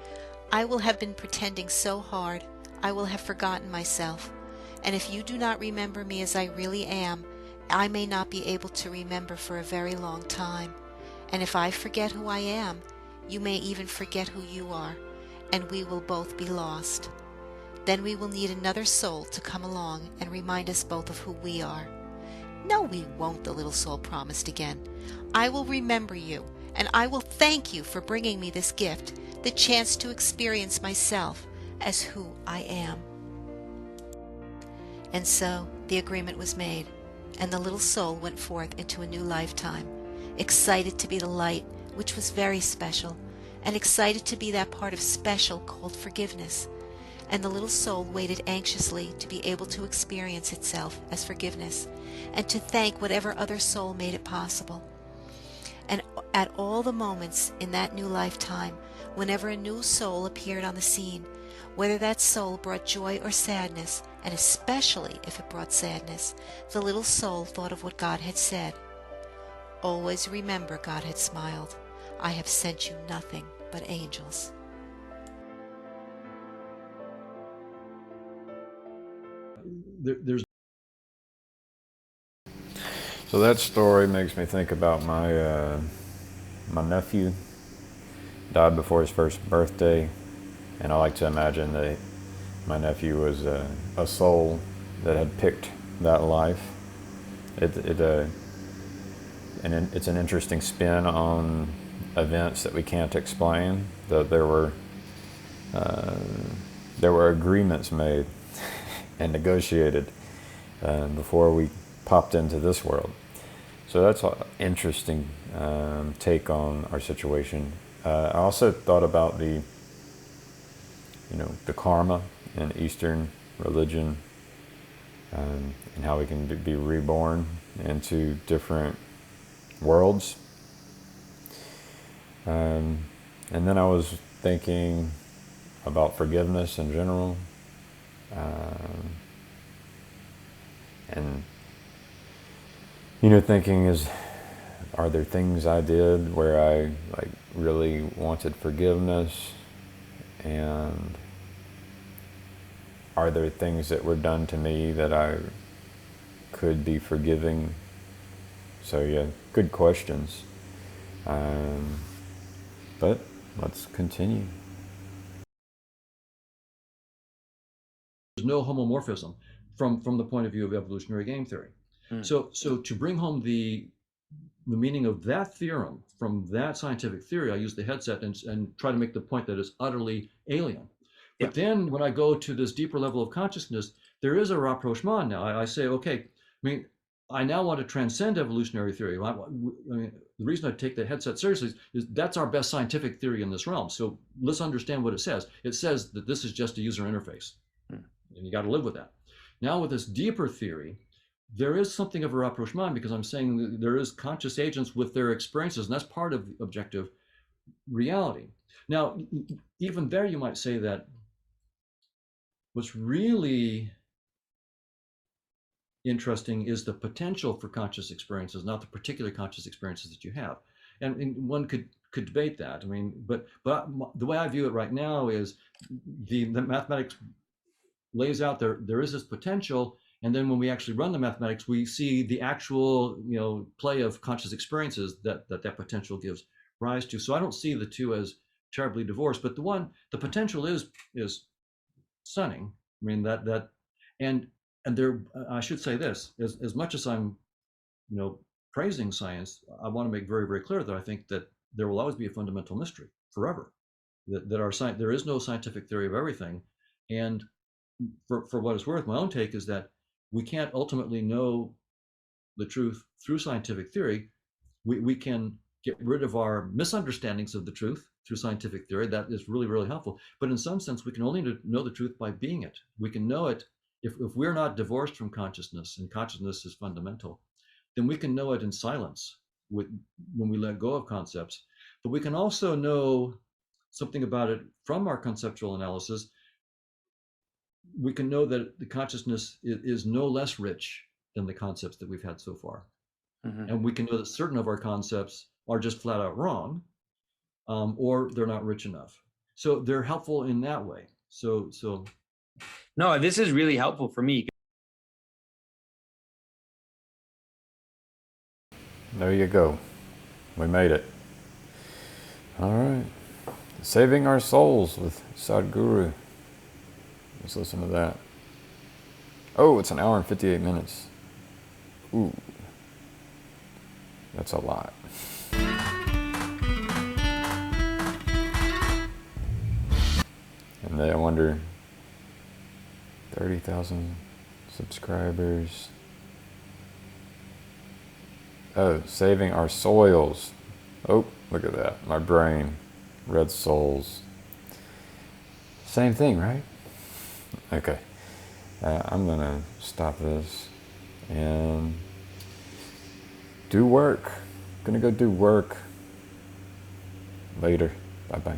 I will have been pretending so hard, I will have forgotten myself. And if you do not remember me as I really am, I may not be able to remember for a very long time. And if I forget who I am, you may even forget who you are, and we will both be lost. Then we will need another soul to come along and remind us both of who we are. No, we won't, the little soul promised again. I will remember you, and I will thank you for bringing me this gift, the chance to experience myself as who I am. And so the agreement was made, and the little soul went forth into a new lifetime, excited to be the light, which was very special, and excited to be that part of special called forgiveness. And the little soul waited anxiously to be able to experience itself as forgiveness, and to thank whatever other soul made it possible. And at all the moments in that new lifetime, whenever a new soul appeared on the scene, whether that soul brought joy or sadness, and especially if it brought sadness, the little soul thought of what God had said. Always remember, God had smiled, I have sent you nothing but angels. So that story makes me think about my nephew. Died before his first birthday, and I like to imagine that my nephew was a soul that had picked that life. It's an interesting spin on events that we can't explain. That there were agreements made and negotiated before we popped into this world. So that's an interesting take on our situation. I also thought about the karma in Eastern religion, and how we can be reborn into different worlds. And then I was thinking about forgiveness in general, and thinking are there things I did where I really wanted forgiveness, and are there things that were done to me that I could be forgiving? So yeah, good questions. But let's continue. There's no homomorphism from the point of view of evolutionary game theory. So to bring home the the meaning of that theorem from that scientific theory, I use the headset and try to make the point that it's utterly alien. But then when I go to this deeper level of consciousness, there is a rapprochement now. I say, okay, I mean, I now want to transcend evolutionary theory. I mean, the reason I take the headset seriously is that's our best scientific theory in this realm. So let's understand what it says. It says that this is just a user interface, and you got to live with that. Now with this deeper theory, there is something of a rapprochement, because I'm saying that there is conscious agents with their experiences, and that's part of the objective reality. Now, even there, you might say that what's really interesting is the potential for conscious experiences, not the particular conscious experiences that you have. And one could debate that. I mean, but the way I view it right now is the mathematics lays out there is this potential, and then when we actually run the mathematics, we see the actual play of conscious experiences that potential gives rise to. So I don't see the two as terribly divorced, but the potential is stunning. I mean that and there, I should say this, as much as I'm praising science, I want to make very, very clear that I think that there will always be a fundamental mystery forever, that our science, there is no scientific theory of everything. And for what it's worth, my own take is that we can't ultimately know the truth through scientific theory. We can get rid of our misunderstandings of the truth through scientific theory. That is really, really helpful. But in some sense, we can only know the truth by being it. We can know it if we're not divorced from consciousness, and consciousness is fundamental, then we can know it in silence when we let go of concepts. But we can also know something about it from our conceptual analysis. We can know that the consciousness is no less rich than the concepts that we've had so far. Mm-hmm. And we can know that certain of our concepts are just flat out wrong, or they're not rich enough. So they're helpful in that way. So no, this is really helpful for me. There you go. We made it. All right. Saving Our Souls with Sadhguru. Let's listen to that. Oh, it's an hour and 58 minutes. Ooh. That's a lot. And then I wonder, 30,000 subscribers. Oh, Saving Our Soils. Oh, look at that. My brain. Red Souls. Same thing, right? Okay. I'm going to stop this and do work. Gonna go do work. Later. Bye-bye.